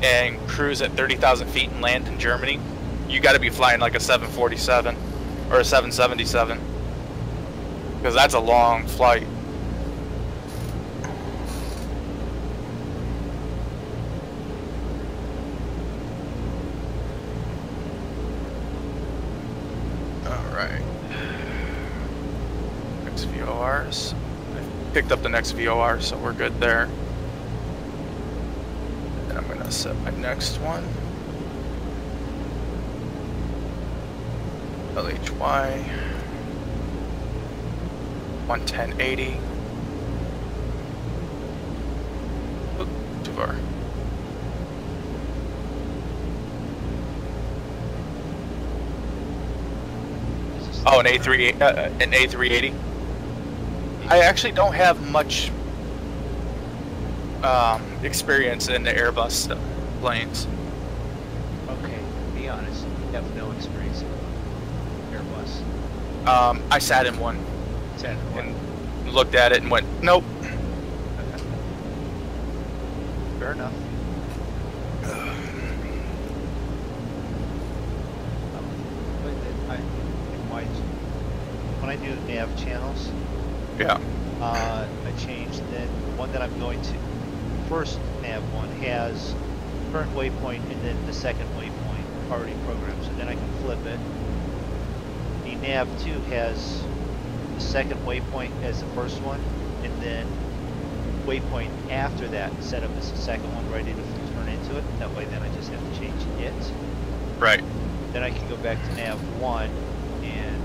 and cruise at 30,000 feet and land in Germany. You gotta be flying like a 747 or a 777, because that's a long flight. Alright. Next VORs. I picked up the next VOR, so we're good there. And I'm gonna set my next one. LHY 11080. Oop, too far. Oh, an A380. I actually don't have much experience in the Airbus planes. Okay, be honest, you have no experience in Airbus. I sat in one Sat in one. and looked at it and went, nope. Fair enough. When I do nav channels, Yeah. I changed then the one that I'm going to. First nav one has current waypoint and then the second waypoint already programmed, so then I can flip it. The nav 2 has the second waypoint as the first one, and then waypoint after that set up as the second one ready to turn into it. That way then I just have to change it. Right. Then I can go back to nav 1 and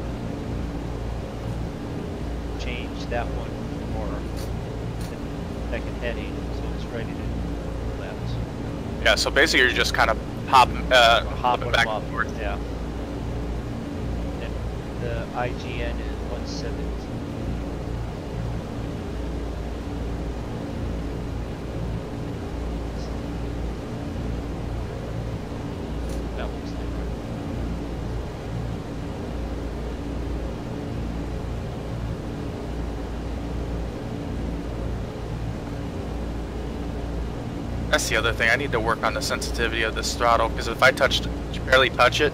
change that one for the second heading so it's ready to left. Yeah, so basically you're just kind of hopping back and forth. Yeah. And the IGN is 170. That one's different. That's the other thing. I need to work on the sensitivity of this throttle, because if I barely touch it,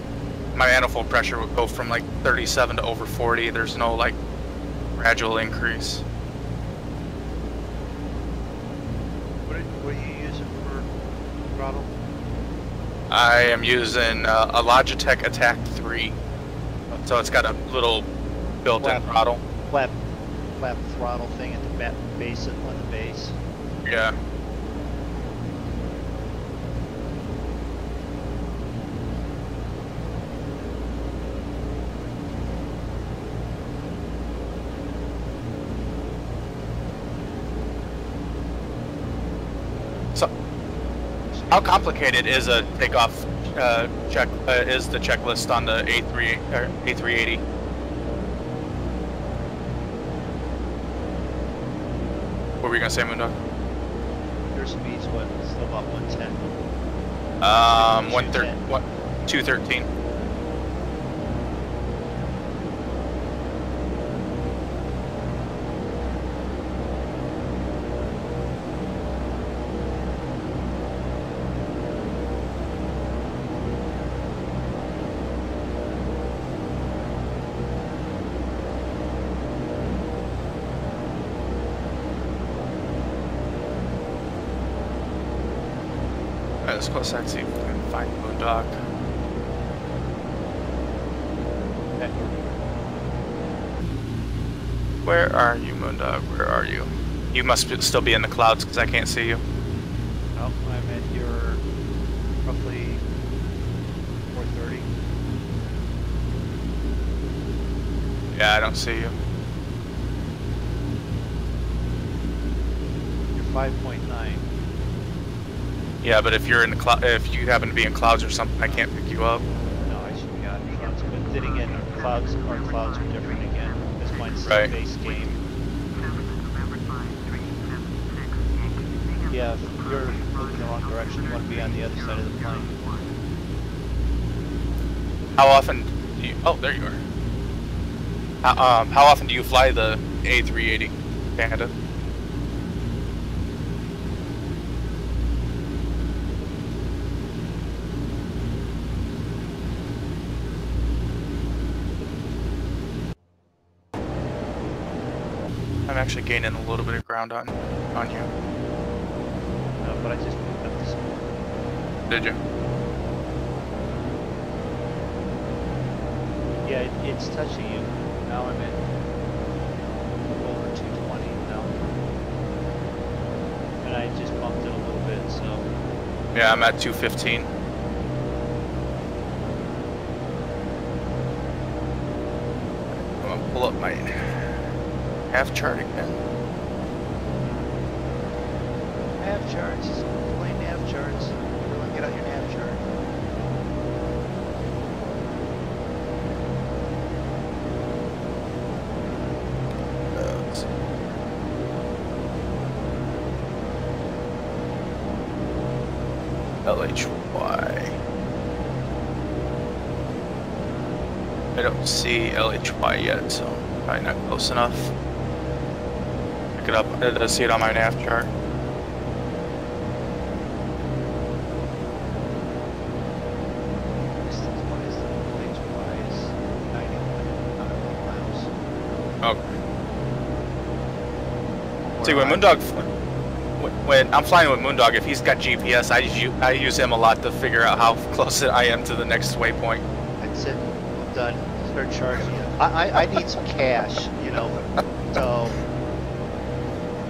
my manifold pressure would go from like 37 to over 40. There's no like gradual increase. What are you using for throttle? I am using a Logitech Attack 3, so it's got a little built-in throttle. Flap throttle thing at the base on the base. Yeah. So, how complicated is a takeoff is the checklist on the A380? What were you gonna say, MoonDog? Your speed's what? Still about 110. 213. Let's go outside and see if we can find MoonDog. Where are you, MoonDog? Where are you? You must still be in the clouds because I can't see you. Oh, I'm at your roughly 430. Yeah, I don't see you. You're 5.9. Yeah, but if you're in the if you happen to be in clouds or something, I can't pick you up. No, I should be out in clouds. But then again, our clouds are different again. This mine's a Right. base game. Yeah, if you're moving the wrong direction, you want to be on the other side of the plane. How often do you? Oh, there you are. How often do you fly the A380 Panda? I'm actually gaining a little bit of ground on you. But I just picked up this. Did you? Yeah, it's touching you. Now I'm at over 220 now. And I just bumped it a little bit, so. Yeah, I'm at 215. I'm gonna pull up my half chart again. Nav charts. Play nav charts. Everyone get out your nav chart. LHY. I don't see LHY yet, so probably not close enough. Pick it up. I does see it on my nav chart. What is the HY is 91 miles. Okay. See, when MoonDog, when I'm flying with MoonDog, if he's got GPS, I use him a lot to figure out how close I am to the next waypoint. That's it. I'm done. Start charging. I need some cash, you know. So,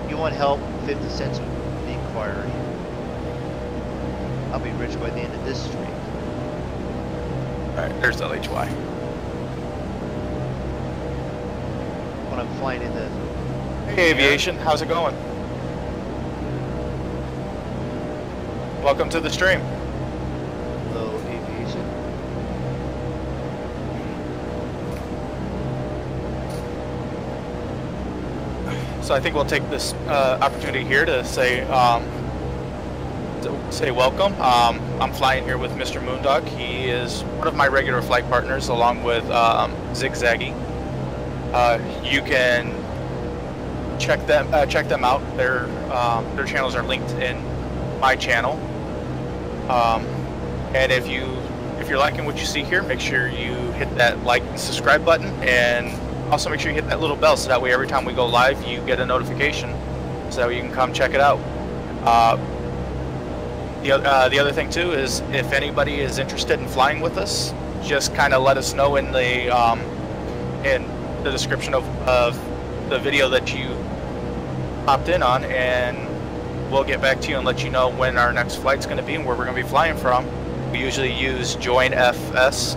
you want help? 50 cents the inquiry. I'll be rich by the end of this stream. Alright, there's LHY. When I'm flying in the Hey Aviation, how's it going? Welcome to the stream. low aviation. So I think we'll take this opportunity here to say welcome. I'm flying here with Mr. MoonDog. He is one of my regular flight partners, along with Zigzaggy. You can check them out. Their channels are linked in my channel. And if you're liking what you see here, make sure you hit that like and subscribe button, and also make sure you hit that little bell so that way every time we go live you get a notification, so that you can come check it out. The other thing too is, if anybody is interested in flying with us, just kind of let us know in the description of the video that you popped in on, and we'll get back to you and let you know when our next flight's going to be and where we're going to be flying from. We usually use Join FS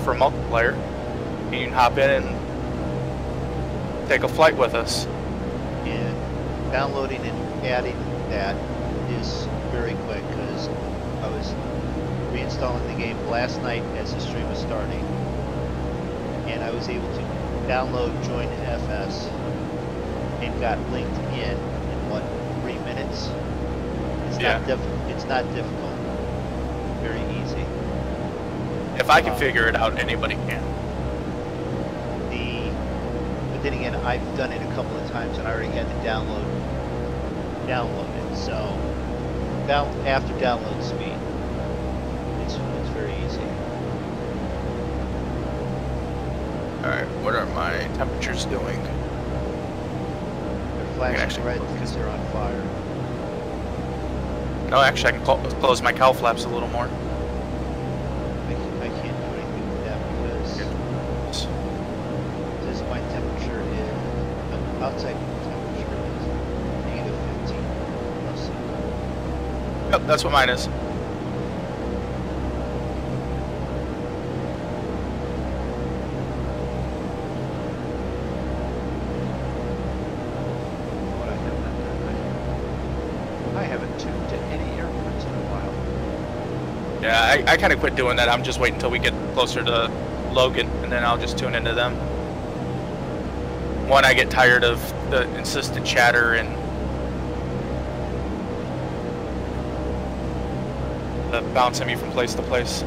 for multiplayer. You can hop in and take a flight with us. And downloading and adding that is very quick, because I was reinstalling the game last night as the stream was starting, and I was able to download Join FS and got linked in what, 3 minutes? It's not difficult. Very easy. If I can figure it out, anybody can. But then again, I've done it a couple of times and I already had to download it. So after download speed, it's very easy. All right, what are my temperatures doing? They're flashing red because they're on fire. No, actually, I can close my cowl flaps a little more. I can't do anything with that because this my temperature is, the outside temperature is -15 plus. Yep, that's what mine is. Yeah, I kind of quit doing that. I'm just waiting until we get closer to Logan, and then I'll just tune into them. One, I get tired of the insistent chatter and the bouncing me from place to place.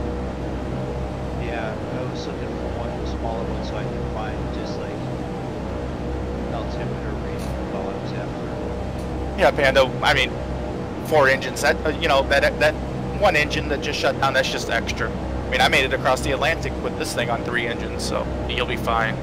Yeah, I was looking for one smaller one so I could find just like altimeter reading while I was after. Yeah, Panda. I mean, 4 engines. That you know that one engine that just shut down. That's just extra. I mean, I made it across the Atlantic with this thing on 3 engines, so you'll be fine.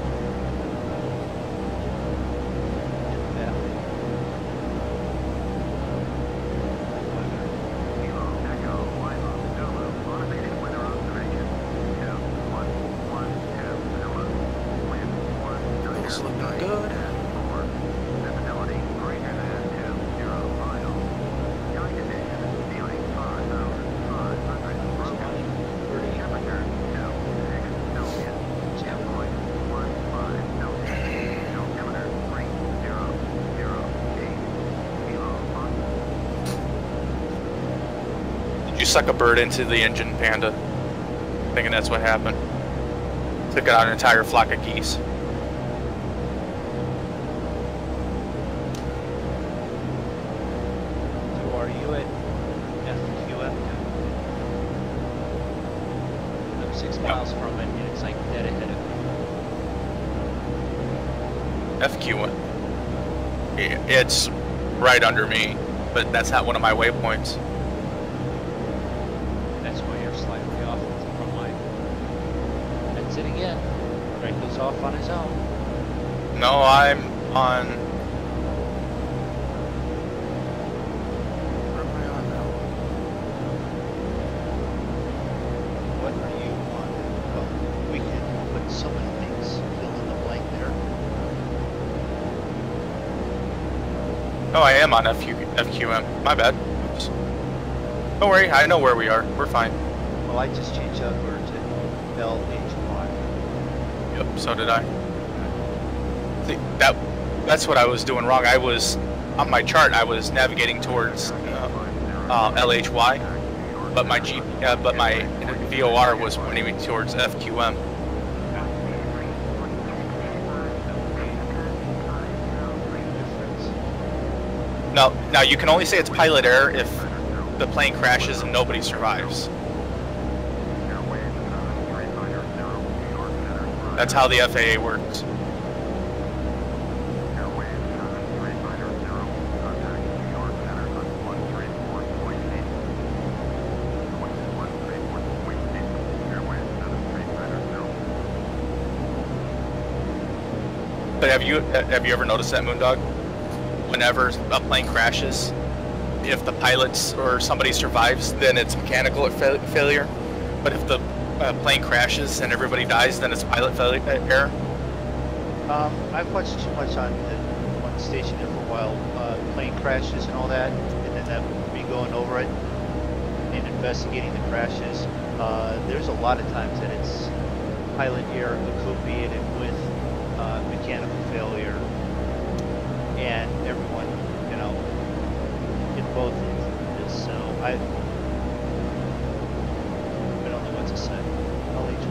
It's looking good. Did you suck a bird into the engine, Panda? Thinking that's what happened. Took out an entire flock of geese. So are you at FQF? I'm 6 miles from it, and it's like dead ahead of me. FQ1. It's right under me, but that's not one of my waypoints. That's why you're slightly off from mine. That's it again. Draco's off on his own. No, I'm on. Where am I on now? What are you on? Well, we can put so many things fill in the blank there. No, I am on FQM. My bad. Oops. Don't worry, I know where we are. We're fine. Well, I just changed over to LHY. Yep, so did I. See, that's what I was doing wrong. I was on my chart. I was navigating towards LHY, but my VOR was pointing me towards FQM. Now you can only say it's pilot error if the plane crashes and nobody survives. That's how the FAA works. But have you ever noticed that, MoonDog? Whenever a plane crashes, if the pilots or somebody survives, then it's mechanical failure. But if the plane crashes and everybody dies, then it's pilot error. I've watched too much on the one station there for a while, plane crashes and all that, and then that me going over it and investigating the crashes. There's a lot of times that it's pilot error associated with mechanical failure, and everyone, you know, in both instances. So I don't know what to say. I'll let you.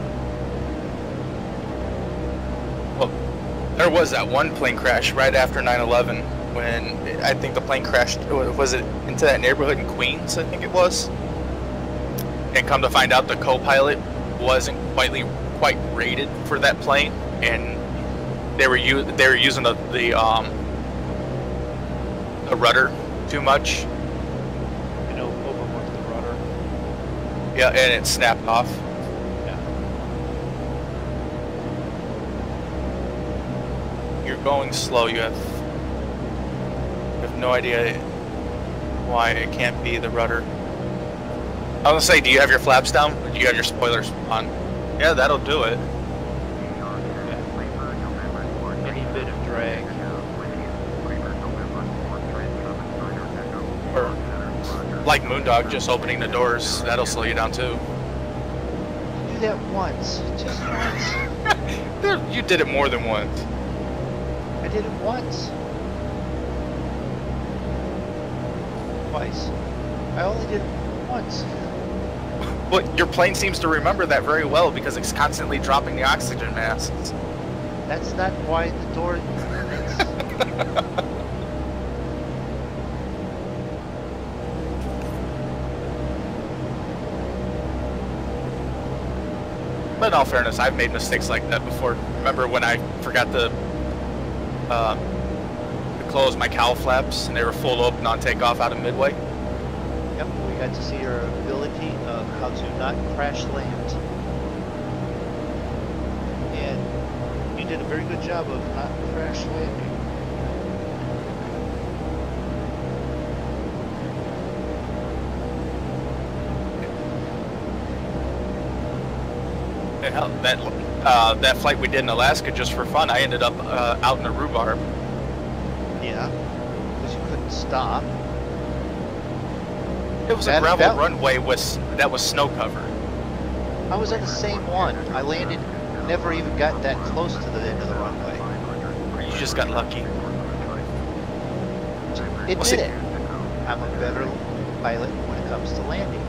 Well, there was that one plane crash right after 9/11 when I think the plane crashed. Was it into that neighborhood in Queens? I think it was. And come to find out, the co-pilot wasn't quite rated for that plane, and they were using the rudder too much. You know, overworked the rudder. Yeah, and it snapped off. Yeah. You're going slow. You have no idea why it can't be the rudder. I was gonna say, do you have your flaps down? Or do you have your spoilers on? Yeah, that'll do it. Any bit of drag. Or like MoonDog, just opening the doors, that'll slow you down too. Do that once, just once. You did it more than once. I did it once. Twice. I only did it once. Well, your plane seems to remember that very well because it's constantly dropping the oxygen masks. That's not why the door. But in all fairness, I've made mistakes like that before. Remember when I forgot to close my cowl flaps and they were full open on takeoff out of midway? Yep, we got to see your ability of how to not crash land. And you did a very good job of not crash landing. Hell, that flight we did in Alaska just for fun, I ended up out in the rhubarb. Yeah, because you couldn't stop. It was a gravel runway that was snow covered. I was on the same one. I landed, never even got that close to the end of the runway. You just got lucky. It did it. I'm a better pilot when it comes to landing.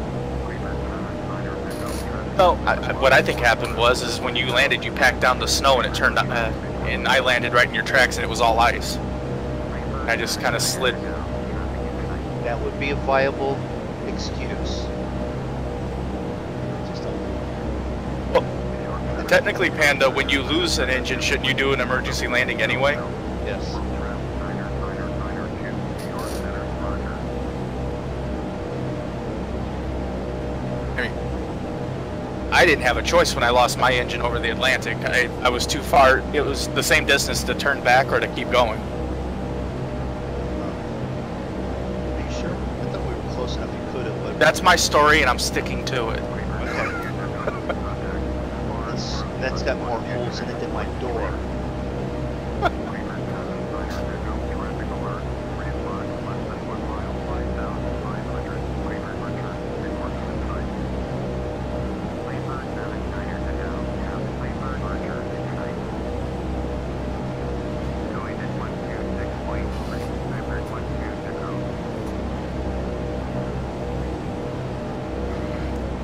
Well, what I think happened is when you landed, you packed down the snow and it turned, and I landed right in your tracks and it was all ice. I just kind of slid. That would be a viable excuse. Well, technically, Panda, when you lose an engine, shouldn't you do an emergency landing anyway? Yes. I didn't have a choice when I lost my engine over the Atlantic. I was too far. It was the same distance to turn back or to keep going. Are you sure? I thought we were close enough you could have, but... That's my story and I'm sticking to it. Okay. That's got more holes in it than my door.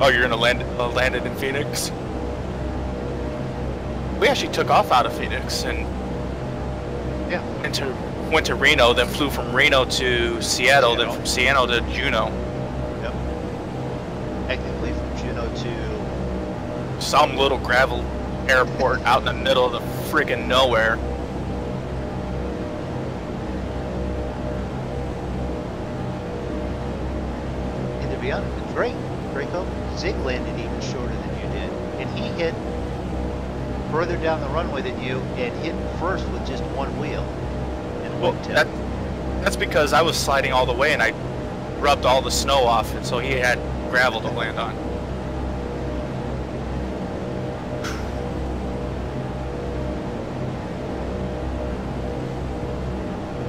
Oh, you're gonna land it in Phoenix? We actually took off out of Phoenix and went to Reno, then flew from Reno to Seattle, then from Seattle to Juneau. Yep. Technically from Juneau to some little gravel airport out in the middle of the friggin' nowhere. And to be honest, Drako, Zig landed even shorter than you did, and he hit further down the runway than you, and hit first with just one wheel. And well, that's because I was sliding all the way, and I rubbed all the snow off, and so he had gravel to land on.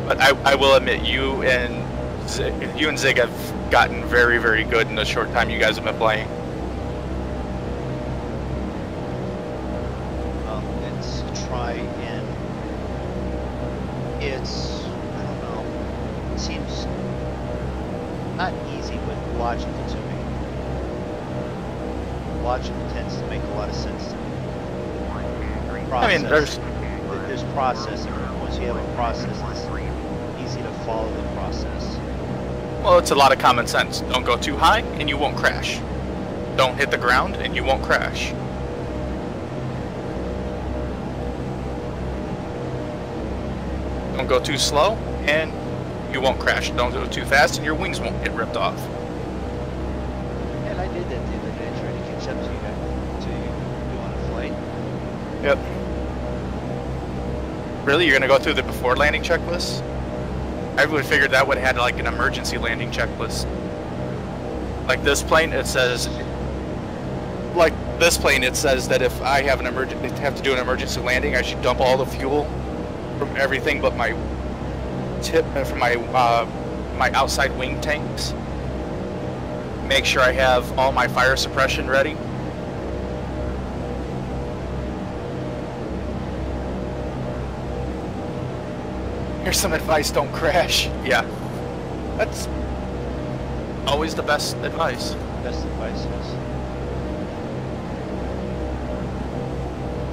But I will admit, you and Zig have gotten very, very good in the short time you guys have been playing. Let's try and it's, I don't know, it seems not easy but logical to me. Logical tends to make a lot of sense to me. Process. I mean, there's process. Once you have a process, it's easy to follow the process. Well, it's a lot of common sense. Don't go too high and you won't crash. Don't hit the ground and you won't crash. Don't go too slow and you won't crash. Don't go too fast and your wings won't get ripped off. And I did that the other day, trying to catch up to you on a flight. Yep. Really? You're going to go through the before landing checklist? I really figured that would have had like an emergency landing checklist. Like this plane, it says that if I have have to do an emergency landing, I should dump all the fuel from everything but my from my outside wing tanks. Make sure I have all my fire suppression ready. Here's some advice, don't crash. Yeah. That's always the best advice. Best advice is.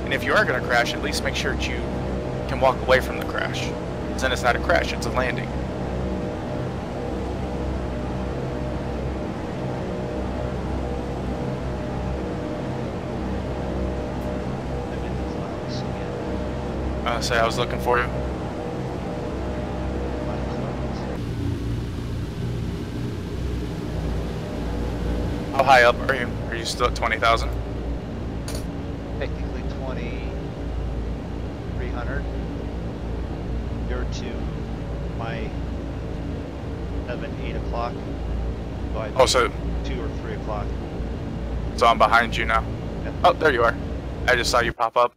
And if you are going to crash, at least make sure that you can walk away from the crash. Because then it's not a crash, it's a landing. I'm in the clouds again. Say I was looking for you. My clouds. How high up are you? Are you still at 20,000? Technically 2,300. You're to my 7, 8 o'clock. So I'd Oh, be so 2 or 3 o'clock. I'm behind you now. Yep. Oh, there you are. I just saw you pop up.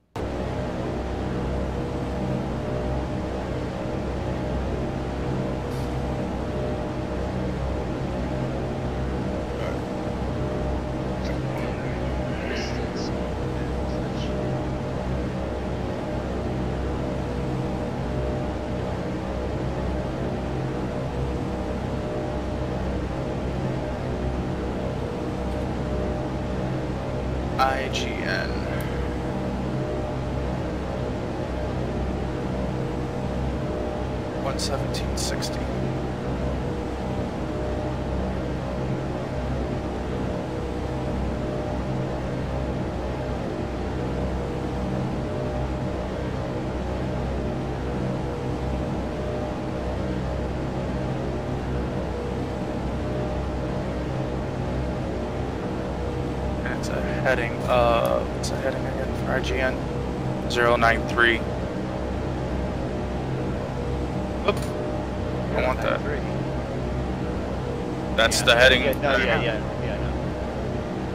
Distance and such. IGN. $117.60. And it's a heading of, what's the heading again for IGN? 093. Oop. I want that. 93. That's Yeah. the heading. Yeah, no, yeah, no.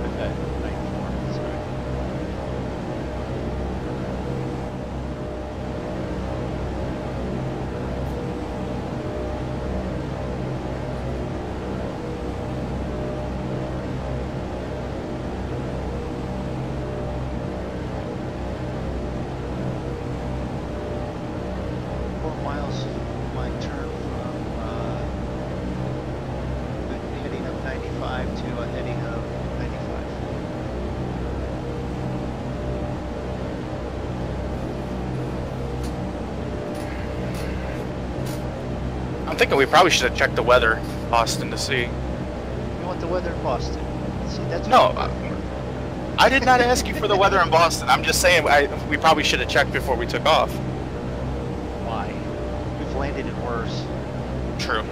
Okay, 94, sorry. My turn from a heading of 95 to a heading of 95. I'm thinking we probably should have checked the weather in Boston to see. You want the weather in Boston? See, that's No, what I did not ask you for the weather in Boston. I'm just saying we probably should have checked before we took off. why? We've landed in worse. True.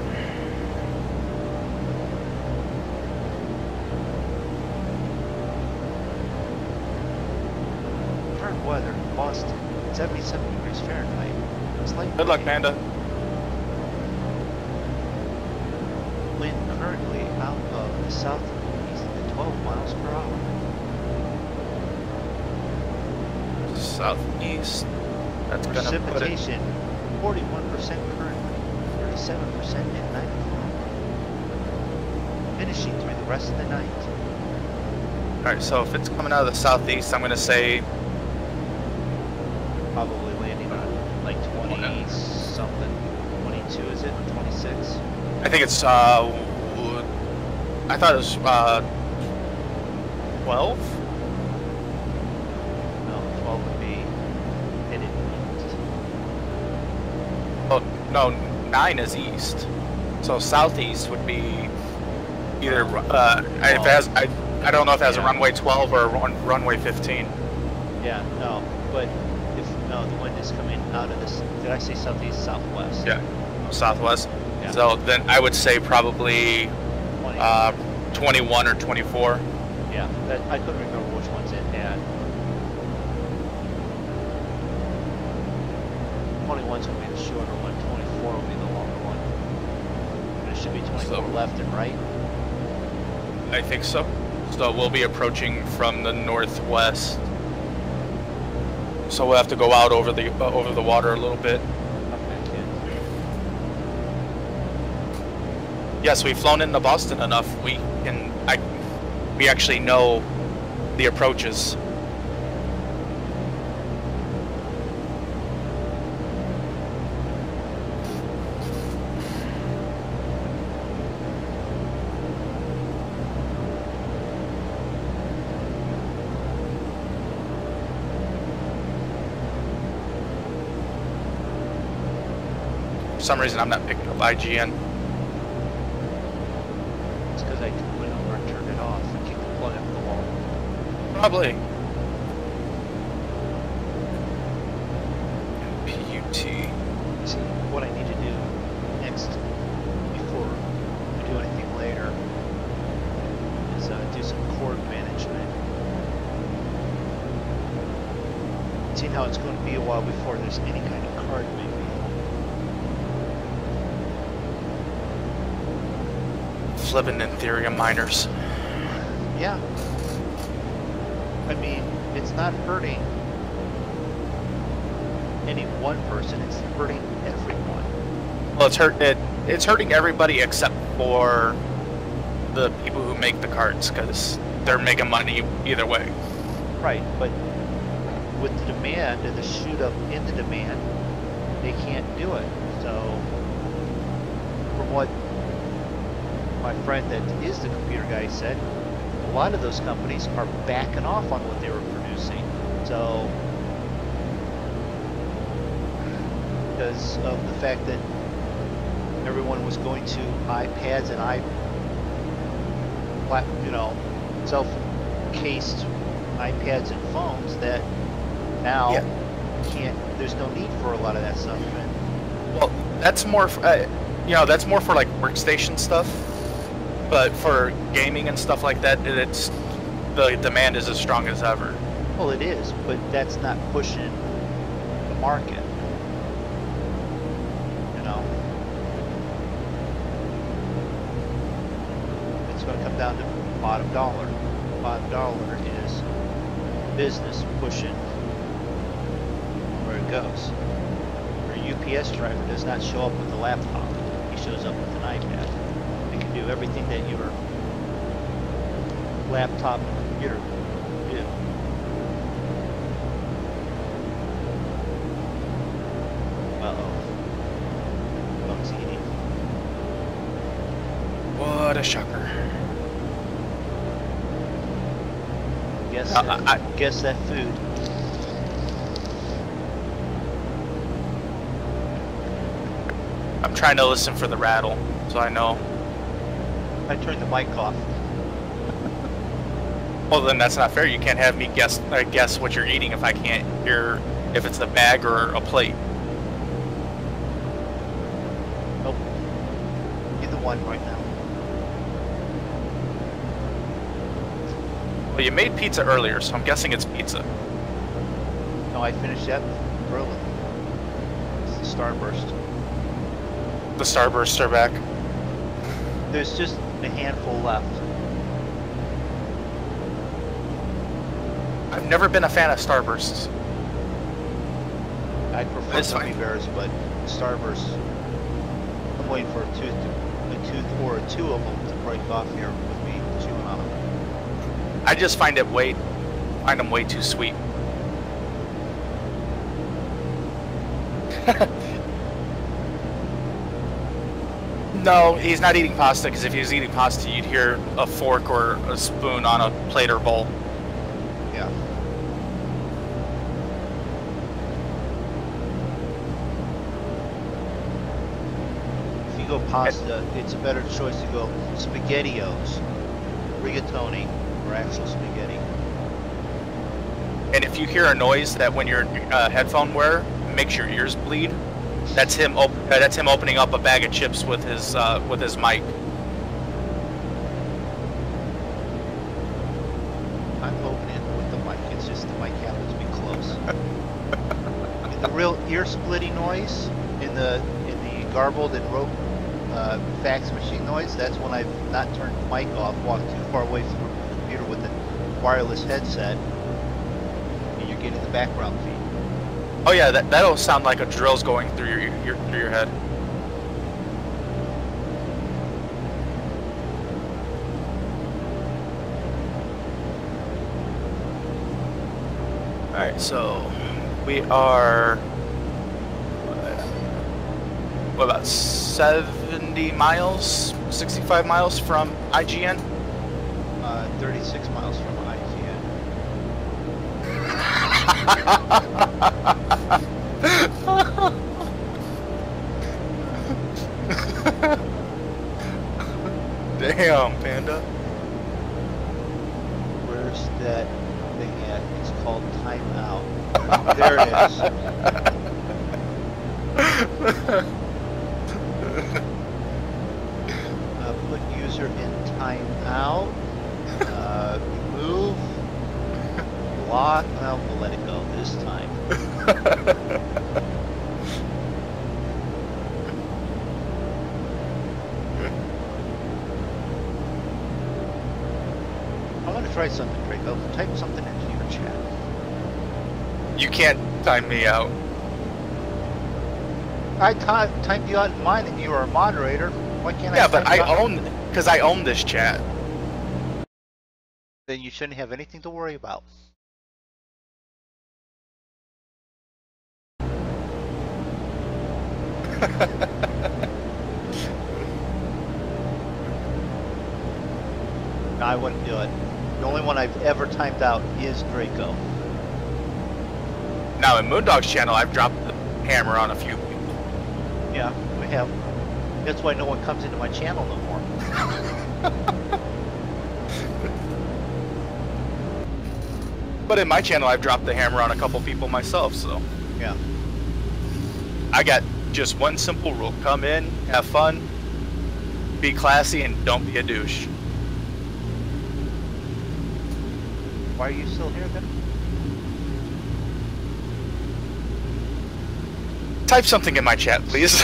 Current weather, Boston, 77 degrees Fahrenheit. It's like Good luck, Panda. wind currently out of the southeast at 12 miles per hour. Southeast. That's gonna put it. Precipitation, 41% currently, 37% at 9 o'clock. Finishing through the rest of the night. Alright, so if it's coming out of the southeast, I'm gonna say Probably landing on like 20 something. 22 is it? 26? I think it's I thought it was 12? No, 12 would be headed east. Oh no, 9 is east. So southeast would be either if it has I don't know if it has a Yeah. runway 12 or a runway 15. Yeah, no, but if no, the wind is coming out of this. Did I say southeast, southwest? Yeah, southwest. Yeah. So then I would say probably 20. 21 or 24. Yeah, that, I couldn't remember which ones it had. 21's gonna be the shorter one. 24 will be the longer one. And it should be 24 So- left and right. I think so. So we'll be approaching from the northwest. So we'll have to go out over the water a little bit. Okay, good. Yes, we've flown into Boston enough. We actually know the approaches. some reason I'm not picking up IGN. It's because I went over and turned it off and kicked the plug up the wall. Probably. PUT. See, what I need to do next, before we do anything later, is do some cord management. Seeing how it's going to be a while before there's any kind of card maybe. Flipping Ethereum miners. Yeah. I mean, it's not hurting any one person, it's hurting everyone. Well, it's hurting everybody except for the people who make the cards, because they're making money either way. Right, but with the demand and the shoot up in the demand, they can't do it. So, from what my friend that is the computer guy said, a lot of those companies are backing off on what they were producing. So, because of the fact that everyone was going to iPads and self-cased iPads and phones, that now there's no need for a lot of that stuff. Well, that's more, that's more for like workstation stuff. But for gaming and stuff like that, the demand is as strong as ever. Well, it is, but that's not pushing the market. You know, it's going to come down to bottom dollar. Bottom dollar is business pushing where it goes. Your UPS driver does not show up with a laptop; he shows up with an iPad. They can do everything that your laptop and computer do. Uh-oh. Bugs eating. What a shocker. Guess that food. I'm trying to listen for the rattle, so I know. I turned the mic off. Well, then that's not fair. You can't have me guess what you're eating if I can't hear if it's a bag or a plate. Nope. Either one right now. Well, you made pizza earlier, so I'm guessing it's pizza. No, I finished that early. It's the Starburst. The Starbursts are back. There's just a handful left. I've never been a fan of Starbursts. I prefer gummy bears, but Starburst, I'm waiting for a tooth or two of them to break off here with me chewing on them. I just find them way too sweet. No, he's not eating pasta, because if he was eating pasta, you'd hear a fork or a spoon on a plate or bowl. Yeah. If you go pasta, it's a better choice to go SpaghettiOs, rigatoni, or actual spaghetti. And if you hear a noise that when you're a headphone wearer makes your ears bleed, that's him opening up a bag of chips with his mic. I'm opening it with the mic. It's just the mic happens to be close. And the real ear-splitting noise in the garbled and rope fax machine noise, that's when I've not turned the mic off, walked too far away from the computer with the wireless headset, and you're getting the background feed. Oh yeah, that'll sound like a drill's going through your head. All right, so we are what, about 70 miles, 65 miles from IGN. 36 miles from IGN. Damn, Panda. Where's that thing at? It's called timeout. There it is. Put user in timeout. Remove. Block. Well, we'll let it go this time. I want to try something, Drako. Type something into your chat. You can't time me out. I typed you out in mine and you are a moderator. Why can't I? Yeah, but type you I out? own, because I own this chat. Then you shouldn't have anything to worry about. No, I wouldn't do it. The only one I've ever timed out is Drako. Now in MoonDog's channel, I've dropped the hammer on a few people. Yeah, we have. That's why no one comes into my channel no more. But in my channel, I've dropped the hammer on a couple people myself, so. Yeah. I got just one simple rule. Come in, have fun, be classy, and don't be a douche. Why are you still here then? Type something in my chat, please.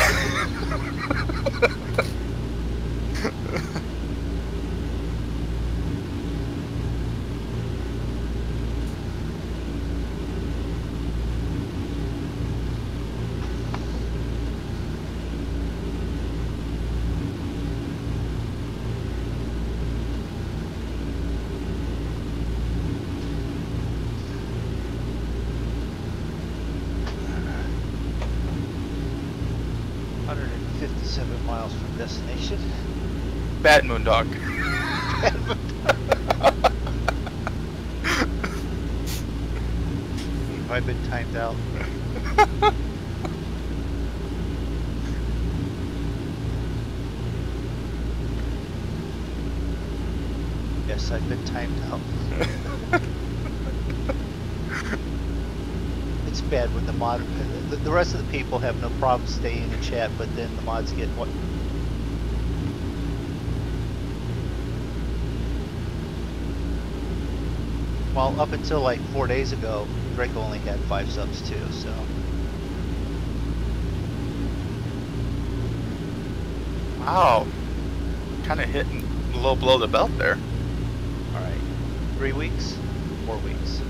Miles from destination. Bad MoonDog. I've been timed out. Yes, I've been timed out. It's bad when the mod, the rest of the people have no problem staying in the chat, but then the mods get what? Well, up until like 4 days ago, Drako only had 5 subs too, so. Wow. Kind of hitting a little below the belt there. Alright. 3 weeks? 4 weeks?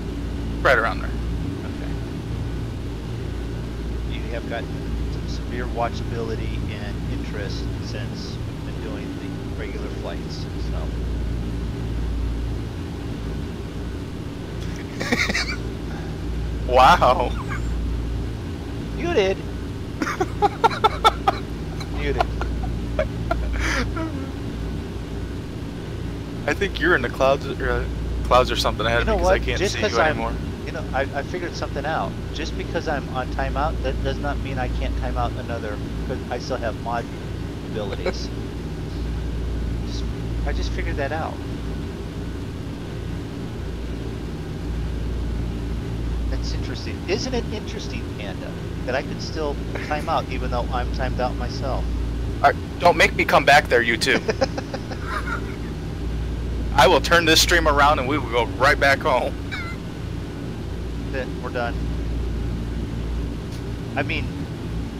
Right around there. Okay. You have got some severe watchability and interest since we've been doing the regular flights, so. Wow. Muted. Muted. I think you're in the clouds or something ahead You know because what? I can't Just see you I'm, anymore. you know, I figured something out. Just because I'm on timeout, that does not mean I can't time out another, because I still have mod abilities. I just figured that out. That's interesting. Isn't it interesting, Panda, that I could still time out even though I'm timed out myself? Alright, don't make me come back there, you two. I will turn this stream around and we will go right back home. That's it. We're done. I mean,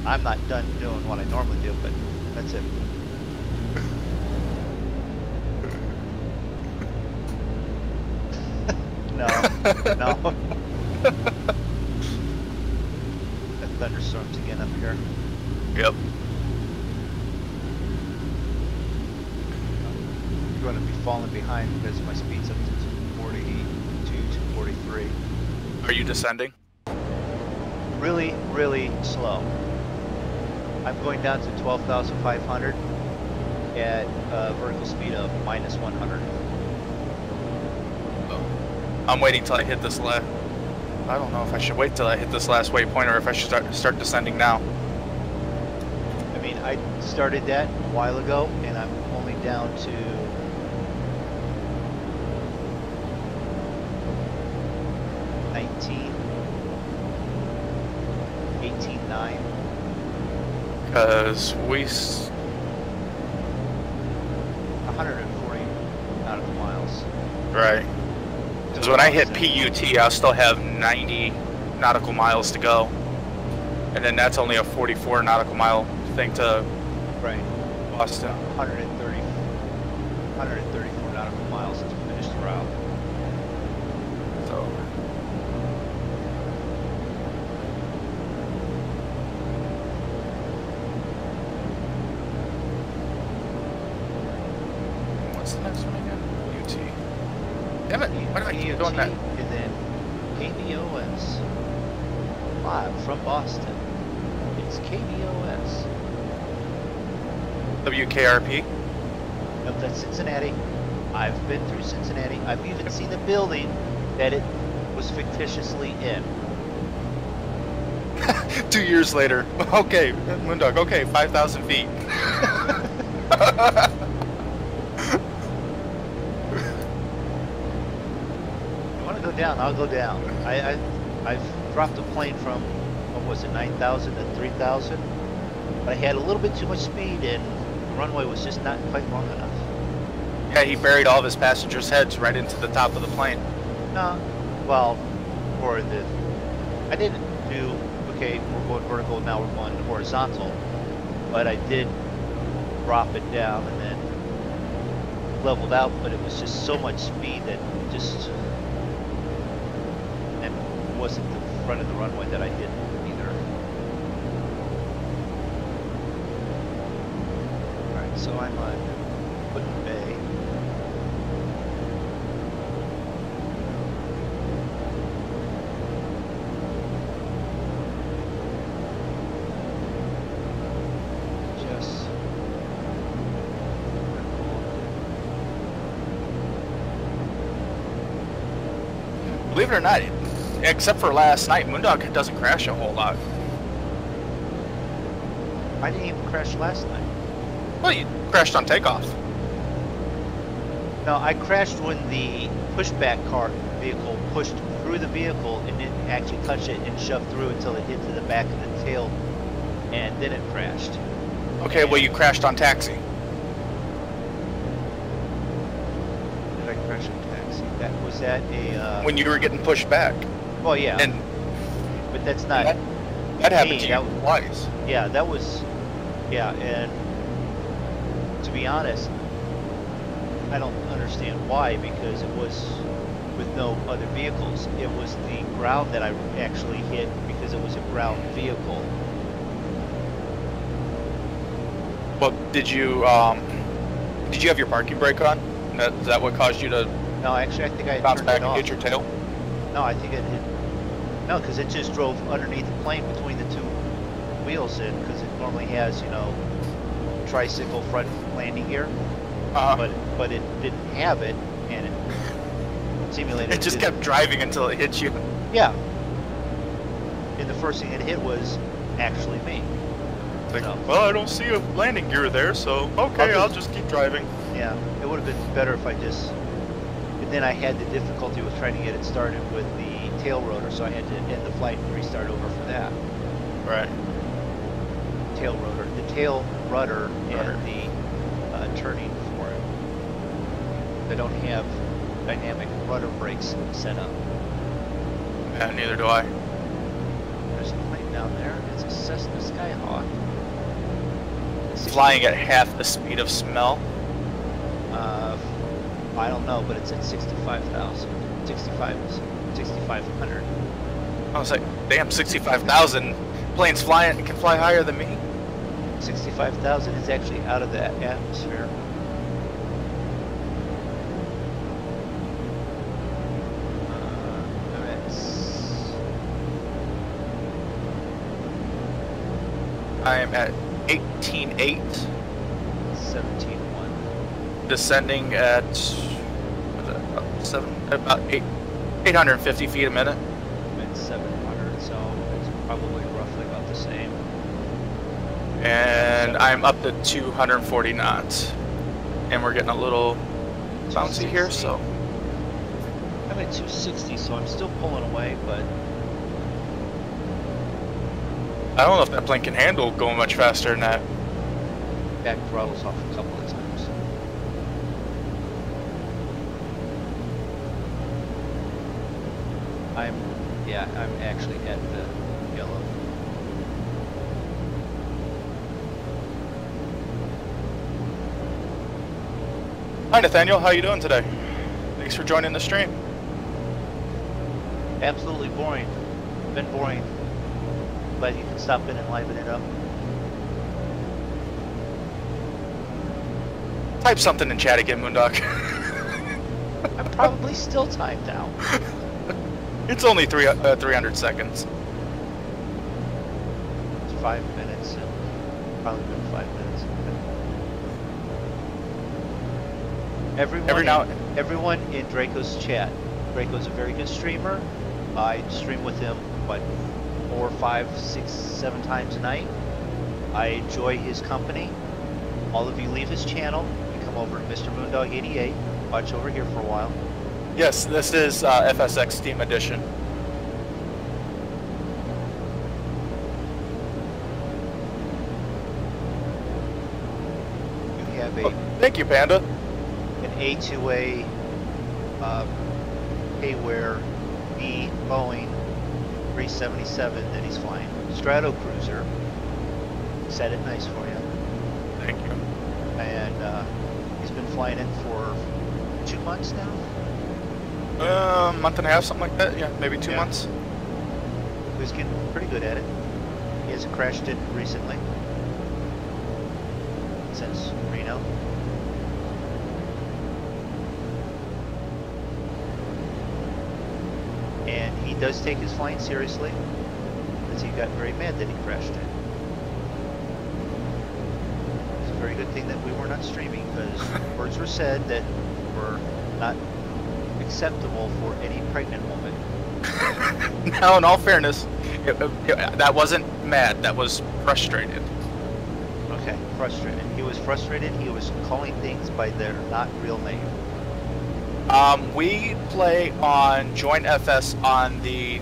I'm not done doing what I normally do, but that's it. No, no. Got thunderstorms again up here. Yep. I'm going to be falling behind because my speed's up to 242, 243. Are you descending? Really, really slow. I'm going down to 12,500 at vertical speed of minus 100. I'm waiting till I hit this last. I don't know if I should wait till I hit this last waypoint or if I should start descending now. I mean, I started that a while ago, and I'm only down to 19, 18.9. Because 140 nautical miles. right. Because when I hit PUT, I'll still have 90 nautical miles to go. And then that's only a 44 nautical mile thing to Right. Boston. 134 nautical miles to finish the route. So, what's the next one again? UT. Damn it! Why do I keep doing that? And then KBOS. Live from Boston. It's KBOS. WKRP. Nope, that's Cincinnati. I've been through Cincinnati. I've even seen the building that it was fictitiously in. 2 years later. Okay, MoonDog. Okay, 5,000 feet. You want to go down? I'll go down. I've dropped a plane from, what was it, 9,000 to 3,000, but I had a little bit too much speed and the runway was just not quite long enough. Yeah, he buried all of his passengers' heads right into the top of the plane. No, well, I didn't do, okay, we're going vertical, now we're going horizontal, but I did drop it down and then leveled out, but it was just so much speed that just, and it wasn't the front of the runway that I hit either. Alright, so I'm on Putin Bay. Just Believe it or not, except for last night, MoonDog doesn't crash a whole lot. I didn't even crash last night. Well, you crashed on takeoff. No, I crashed when the pushback car vehicle pushed through the vehicle and didn't actually touch it and shoved through until it hit to the back of the tail, and then it crashed. Okay, well, you crashed on taxi. Did I crash on taxi? Was that a? When you were getting pushed back. Well, yeah. And but that's not. that happened to that you was- twice. Yeah, that was. Yeah, and to be honest, I don't understand why, because it was with no other vehicles. It was the ground that I actually hit because it was a ground vehicle. Well, did you have your parking brake on? Is that what caused you to No, actually, I think I had bounce turned back it and off. hit your tail? No, I think it hit. No, because it just drove underneath the plane between the two wheels in, because it normally has, you know, tricycle front landing gear, but it didn't have it, and it simulated. It just kept driving until it hit you. Yeah. And the first thing it hit was actually me. Like, So, well, I don't see a landing gear there, so okay, I'll just keep driving. yeah, it would have been better if I just. And then I had the difficulty with trying to get it started with the tail rotor, so I had to end the flight and restart over for that. Right. Tail rotor, the tail rudder, and the turning for it. They don't have dynamic rudder brakes set up. Yeah, neither do I. There's a plane down there. It's a Cessna Skyhawk. Flying at half the speed of smell. I don't know, but it's at 6,500. I was like, damn, 65,000 planes flying can fly higher than me. 65,000 is actually out of the atmosphere. I am at 18.8, 17.1. descending at about 850 feet a minute. It's 700, so it's probably roughly about the same. And I'm up to 240 knots. And we're getting a little bouncy here, so. I'm at 260, so I'm still pulling away, but I don't know if that plane can handle going much faster than that. back throttles off a couple of times. I'm actually at the yellow. Hi Nathaniel, how you doing today? Thanks for joining the stream. Absolutely boring. Been boring. Glad you can stop in and liven it up. Type something in chat again, Moondog. I'm probably still timed out. It's only 300 seconds. It's 5 minutes. Probably been 5 minutes. Everyone in Draco's chat. Draco's a very good streamer. I stream with him, what, 4, 5, 6, 7 times a night. I enjoy his company. All of you leave his channel. You come over to Mr. Moondog 88. Watch over here for a while. Yes, this is FSX Steam Edition. You have a Thank you, Panda. an A2A Payware B Boeing 377 that he's flying. Strato Cruiser. Set it nice for you. Thank you. And he's been flying it for 2 months now. Month and a half, something like that. Yeah, maybe 2 months. He's getting pretty good at it. He hasn't crashed it recently. Since Reno. And he does take his flying seriously, because he got very mad that he crashed it. It's a very good thing that we were not streaming, because words were said that were not acceptable for any pregnant woman. Now, in all fairness, that wasn't mad. That was frustrated. Okay, frustrated. He was frustrated. He was calling things by their not real name. We play on Join FS on the,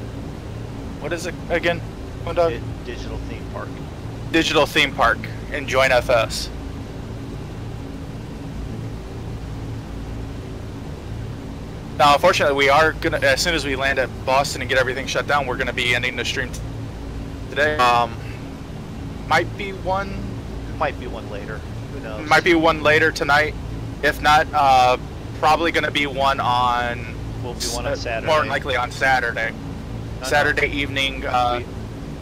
what is it again? Digital theme park. Digital theme park in Join FS. Now, unfortunately, we are gonna, as soon as we land at Boston and get everything shut down, we're gonna be ending the stream today. Might be one later. Who knows? Might be one later tonight. If not, probably gonna be one on. Will be one on Saturday. More than likely on Saturday. Saturday evening. We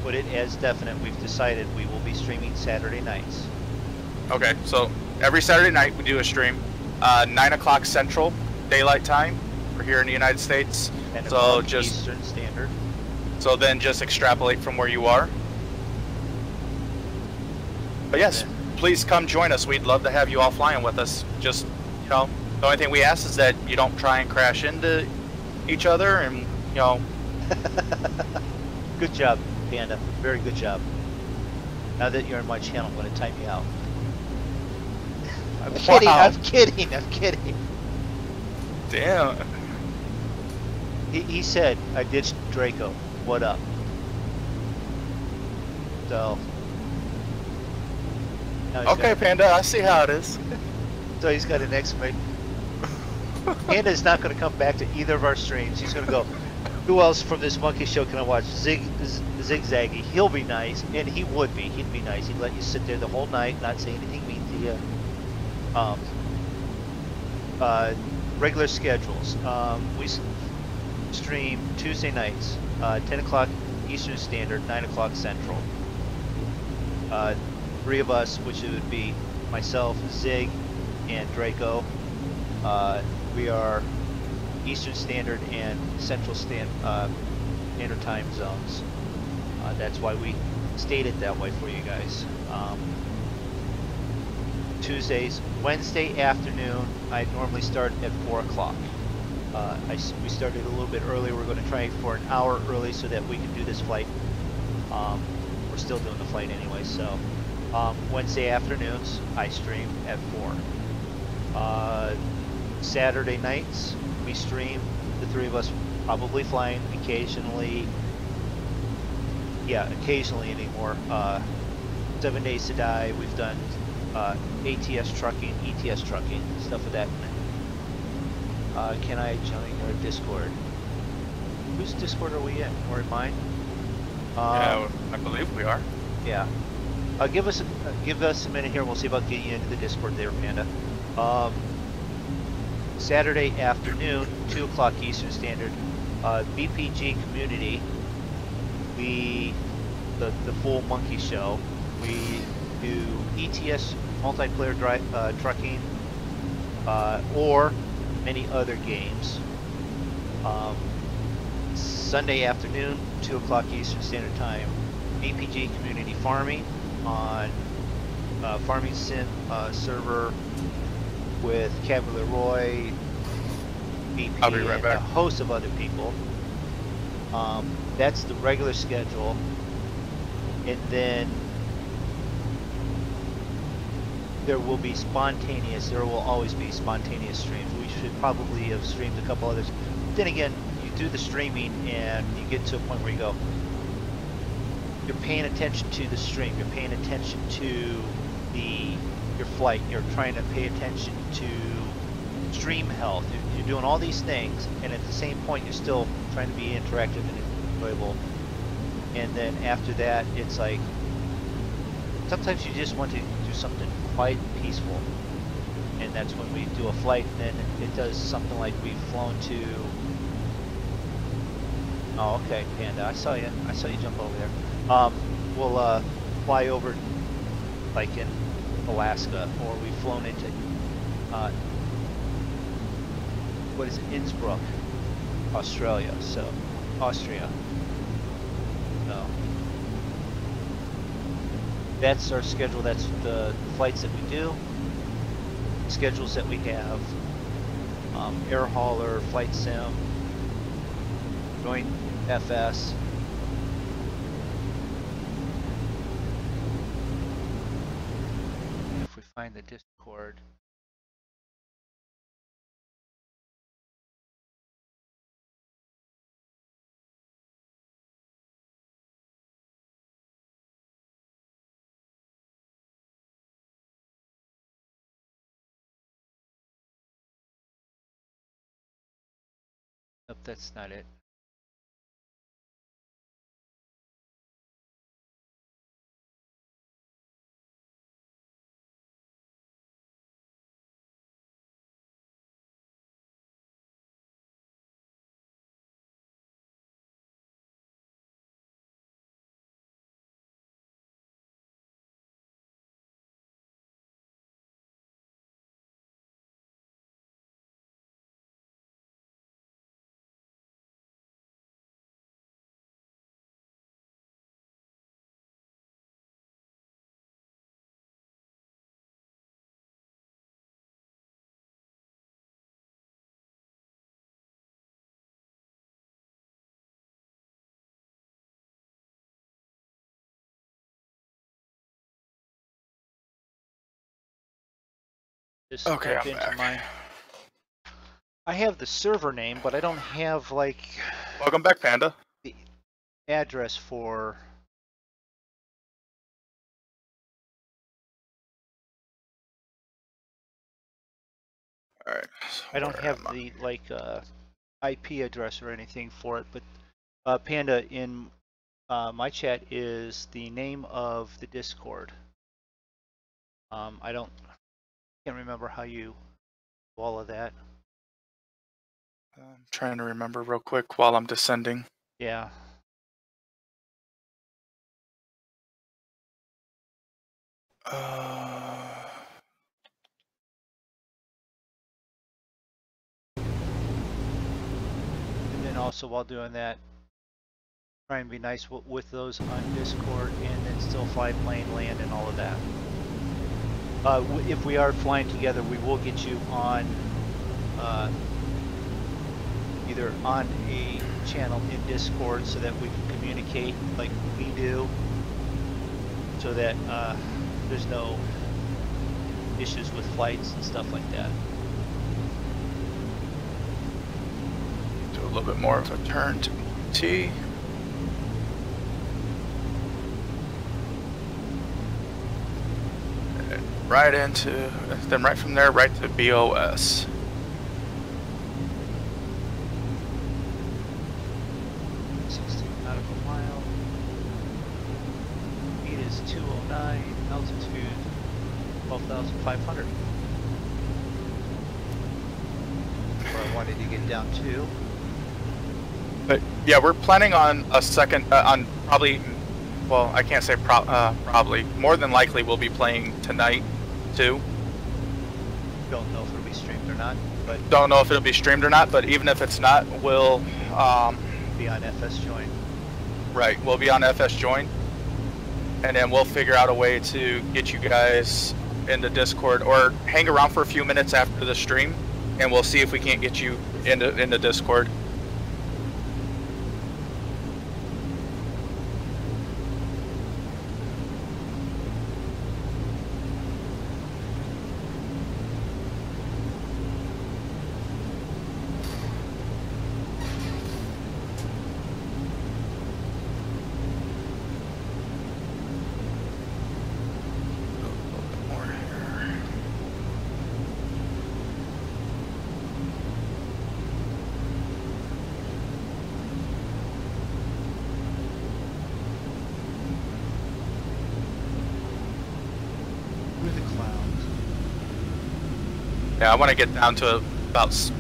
put it as definite. We've decided we will be streaming Saturday nights. Okay, so every Saturday night we do a stream, 9 o'clock Central Daylight Time. We're here in the United States, so just Eastern Standard. So then just extrapolate from where you are. But yes, please come join us. We'd love to have you all flying with us. Just, you know, the only thing we ask is that you don't try and crash into each other, and you know. Good job, Panda. Very good job. Now that you're in my channel, I'm going to time you out. I'm kidding. Wow. I'm kidding. I'm kidding. Damn. He said, I ditched Draco. What up? So. Okay, Panda, I see how it is. So he's got an exclamation. Panda's not going to come back to either of our streams. He's going to go, who else from this monkey show can I watch? Zigzaggy. He'll be nice, and he would be. He'd be nice. He'd let you sit there the whole night, not say anything mean to you. Regular schedules. We stream Tuesday nights, 10 o'clock Eastern Standard, 9 o'clock Central. 3 of us, which it would be myself, Zig, and Draco. We are Eastern Standard and Central Standard Time zones. That's why we stated that way for you guys. Tuesdays, Wednesday afternoon, I normally start at 4 o'clock. We started a little bit early. We're going to try for an hour early so that we can do this flight. We're still doing the flight anyway, so Wednesday afternoons, I stream at 4. Saturday nights, we stream, the three of us probably flying, occasionally anymore. 7 Days to Die, we've done ATS trucking, ETS trucking, stuff of that. Can I join your Discord? Whose Discord are we in? Or in mine? Yeah, I believe we are. Yeah. Give us a minute here. We'll see about getting you into the Discord there, Panda. Saturday afternoon, 2 o'clock Eastern Standard. BPG community. The full monkey show. We do ETS multiplayer trucking or many other games. Sunday afternoon, 2 o'clock Eastern Standard Time. BPG community farming on farming sim server with Cavalier Roy, BP, I'll be right and back. a host of other people. That's the regular schedule, and then there will always be spontaneous streams. We should probably have streamed a couple others. Then again, you do the streaming and you get to a point where you go, you're paying attention to the stream, you're paying attention to your flight, you're trying to pay attention to stream health, you're doing all these things, and at the same point you're still trying to be interactive and enjoyable. And then after that, it's like, sometimes you just want to do something quiet and peaceful. And that's when we do a flight, and then it does something like we've flown to, oh okay, Panda, I saw you jump over there. We'll fly over like in Alaska, or we've flown into what is it, Innsbruck, Austria. So that's our schedule. That's the flights that we do, schedules that we have. Air hauler, flight sim, joint FS. If we find the Discord. Nope, that's not it. Just Okay, step I'm into back. my. I have the server name, but I don't have like Welcome back, Panda. the address for. All right. So I don't where have am I? the like IP address or anything for it, but Panda, in my chat is the name of the Discord. I can't remember how you do all of that. I'm trying to remember real quick while I'm descending. Yeah. And then also while doing that, try and be nice with those on Discord, and then still fly plane, land, and all of that. If we are flying together, we will get you on either on a channel in Discord so that we can communicate like we do, so that there's no issues with flights and stuff like that. Do a little bit more of a turn to T. And right into, then right from there, right to BOS. Nautical mile. Speed is 209. Altitude 12,500. Where I wanted to get down to. But yeah, we're planning on a second, on probably, well, I can't say probably, more than likely we'll be playing tonight too. Don't know if it'll be streamed or not, but Don't know if it'll be streamed or not, but even if it's not, we'll, be on FS Join. right, we'll be on FS Join. And then we'll figure out a way to get you guys into Discord, or hang around for a few minutes after the stream, and we'll see if we can't get you into Discord. Yeah, I want to get down to about,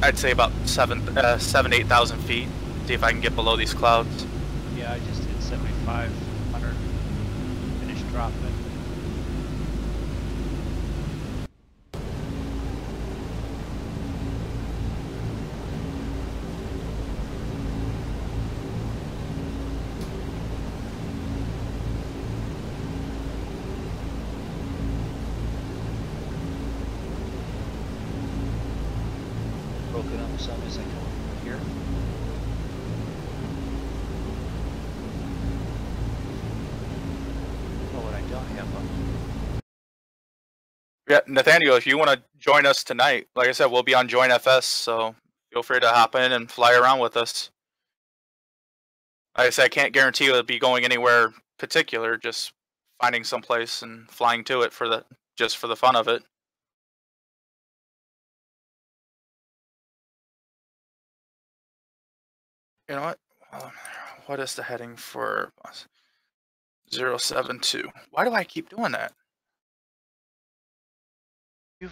I'd say about 8,000 feet. See if I can get below these clouds. Yeah, I just did 7,500. Finished dropping. Broken up some as I come over here. Oh, what I don't have up. Yeah, Nathaniel, if you want to join us tonight, like I said, we'll be on Join FS, so feel free to hop in and fly around with us. Like I said, I can't guarantee you'll be going anywhere particular, just finding someplace and flying to it for just for the fun of it. You know what? What is the heading for 072? Why do I keep doing that? You,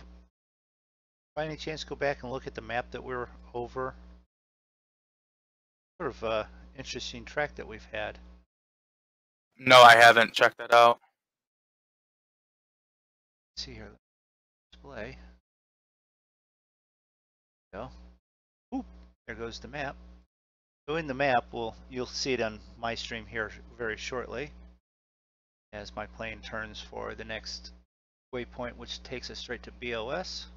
by any chance, go back and look at the map that we're over? Sort of interesting track that we've had. No, I haven't checked that out. Let's see here. Display. Go. Oop, there goes the map. So in the map, you'll see it on my stream here very shortly, as my plane turns for the next waypoint, which takes us straight to BOS.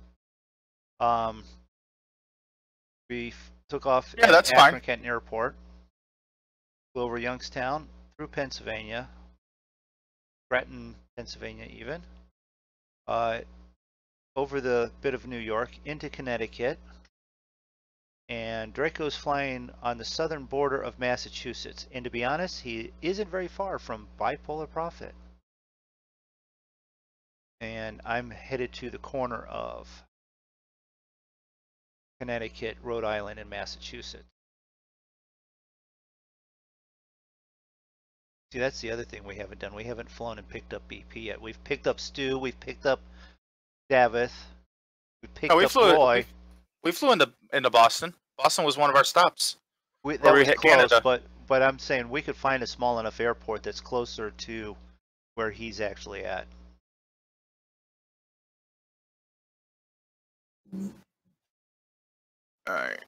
We took off Yeah, at that's Akron fine. Canton Airport, flew over Youngstown, through Pennsylvania, Breton, Pennsylvania even, over the bit of New York, into Connecticut, and Drako's flying on the southern border of Massachusetts. And to be honest, he isn't very far from Bipolar Prophet. And I'm headed to the corner of Connecticut, Rhode Island, and Massachusetts. See, that's the other thing we haven't done. We haven't flown and picked up BP yet. We've picked up Stu, we've picked up Davith, we picked up Roy. We flew into Boston. Boston was one of our stops. That was hit close, Canada. but I'm saying we could find a small enough airport that's closer to where he's actually at. Alright.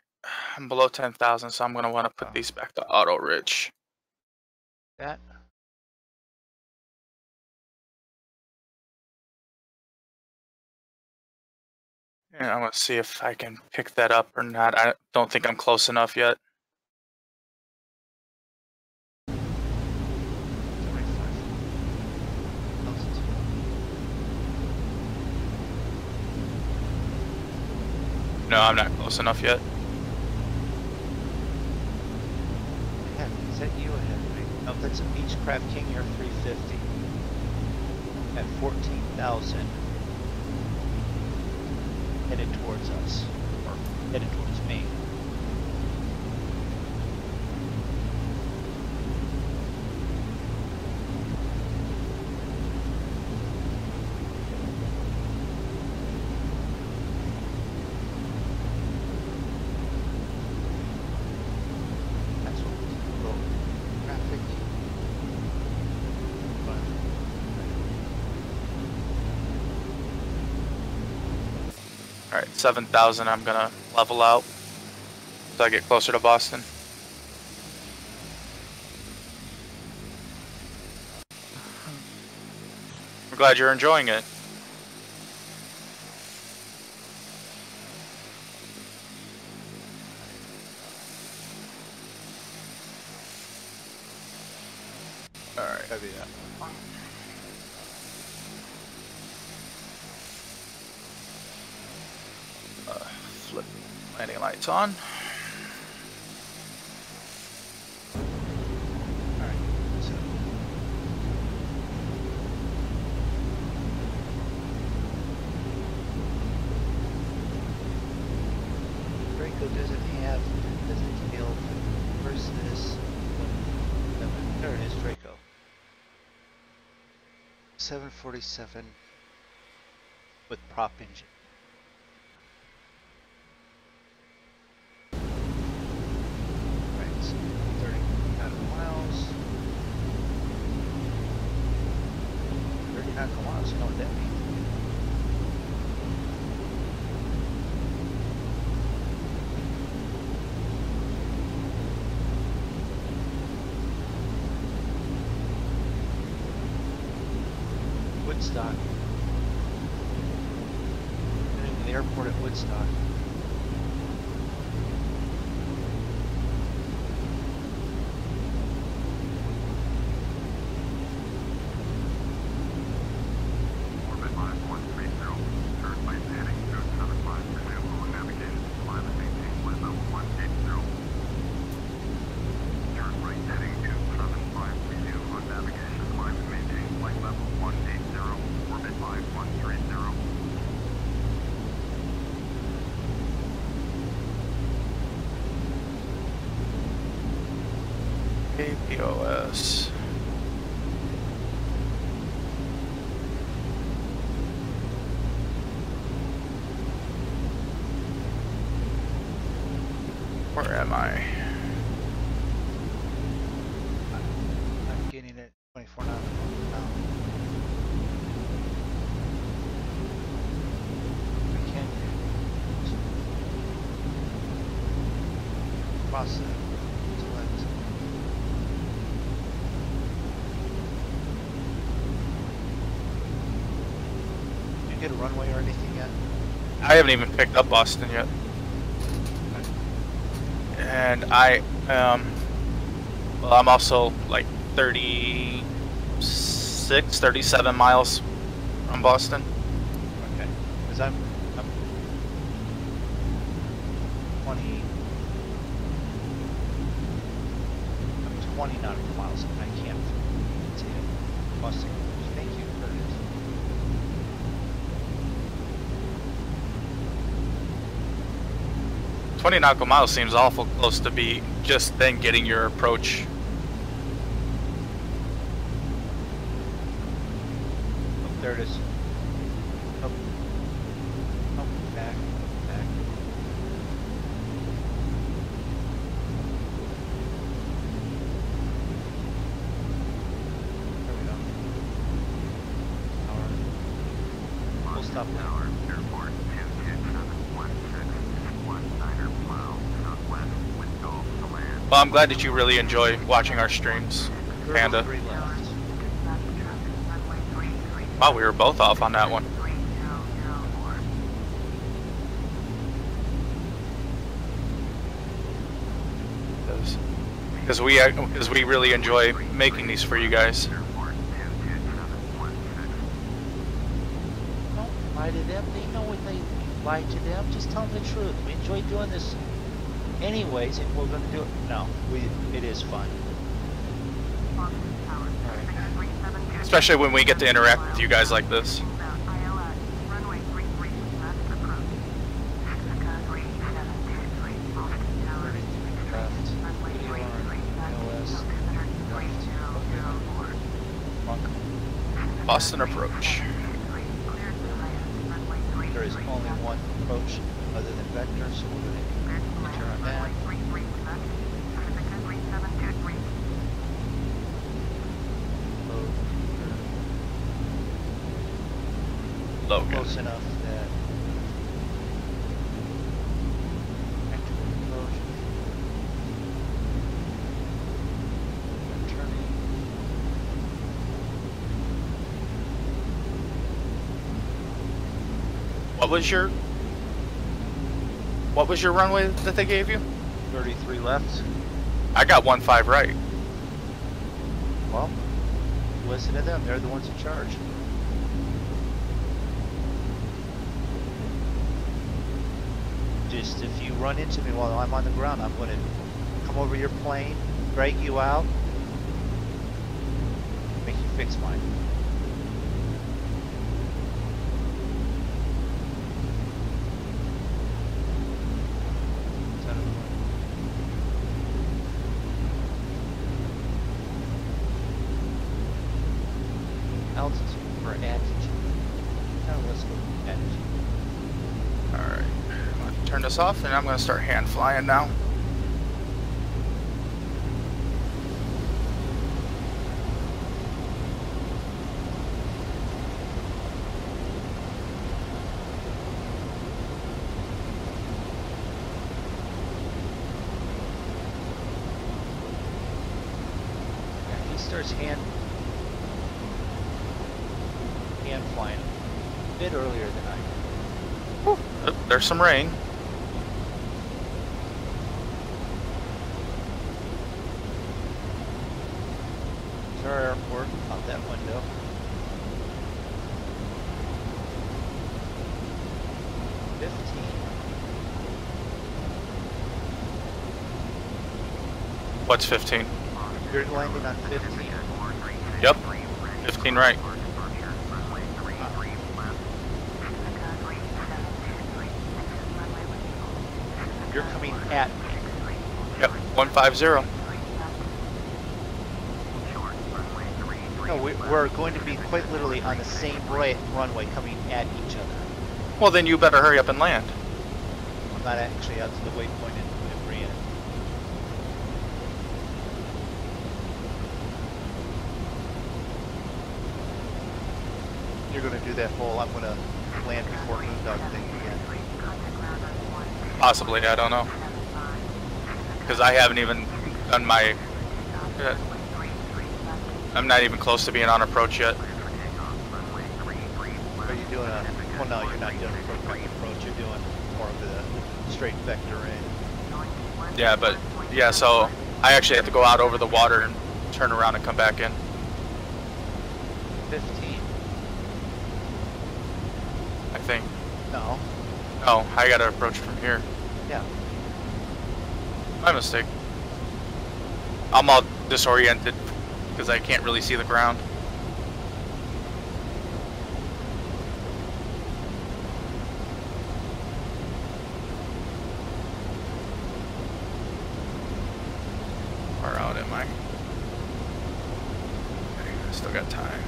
I'm below 10,000, so I'm going to want to put these back to auto rich. That. And I'm going to see if I can pick that up or not. I don't think I'm close enough yet. No, I'm not close enough yet. Heck, is that you ahead of me? No, that's a Beechcraft King Air 350 at 14,000 headed towards us, or headed towards me. Alright, 7,000 I'm gonna level out so I get closer to Boston. I'm glad you're enjoying it. Alright. Copy that. Flip landing lights on. Alright, so Drako doesn't have the tail versus there it is, Drako. 747 with prop engine. Right, so 30 miles. 30 nautical miles, you know what that means. Woodstock. Been in the airport at Woodstock. Orbit line 130, turn left heading 275, resume on navigation, climb and maintain flight level 180. Turn right heading 275, resume on navigation, climb and maintain flight level 180, orbit line 130. KBOS. Where am I? I'm getting it 24 nautical now. We can cross that. Select. Did you get a runway or anything yet? I haven't even picked up Boston yet. And I well, I'm also like 36, 37 miles from Boston. Okay. Because I'm 20. I'm 20 nautical miles and I can't see it. Busting. Thank you for this. – 20 nautical miles seems awful close to be just then getting your approach. Oh, there it is. Oh, oh, back. There we go. We'll stop now. Tower, airport 22716, 19 miles southwest, wind gulf to land. Well, I'm glad that you really enjoy watching our streams, Panda. 3 left. Wow, we were both off on that one. Because we really enjoy making these for you guys. Don't lie to them. They know what they lie to them. Just tell them the truth. We enjoy doing this anyways, and we're going to do it. No, it is fun. Especially when we get to interact with you guys like this. Boston approach. There is only one approach other than vector, so we're going to turn on that. Logan. Close enough that What was your runway that they gave you? 33 left. I got 15 right. Well, listen to them. They're the ones in charge. Just if you run into me while I'm on the ground, I'm going to come over your plane, drag you out, make you fix mine. Altitude or attitude? Now let's go with attitude. Alright, I'm going to turn this off and I'm going to start hand flying now. Yeah, he starts hand flying a bit earlier than I do. Whew, there's some rain. There's our airport out that window. What's 15? You're landing on 15. Yep, 15 right. You're coming at me. Yep, 150. No, we're going to be quite literally on the same runway coming at each other. Well, then you better hurry up and land. I'm not actually out to the waypoint in Brienne. You're going to do that whole I'm going to land before MoonDog thing again. Possibly, I don't know. Because I haven't even done my... I'm not even close to being on approach yet. Are you doing a... Well, no, you're not doing a program approach. You're doing more of the straight vector in. Yeah, but... Yeah, so I actually have to go out over the water and turn around and come back in. 15. I think. No. Oh, I gotta approach from here. Yeah. My mistake. I'm all disoriented because I can't really see the ground. Far out am I? Okay, I still got time.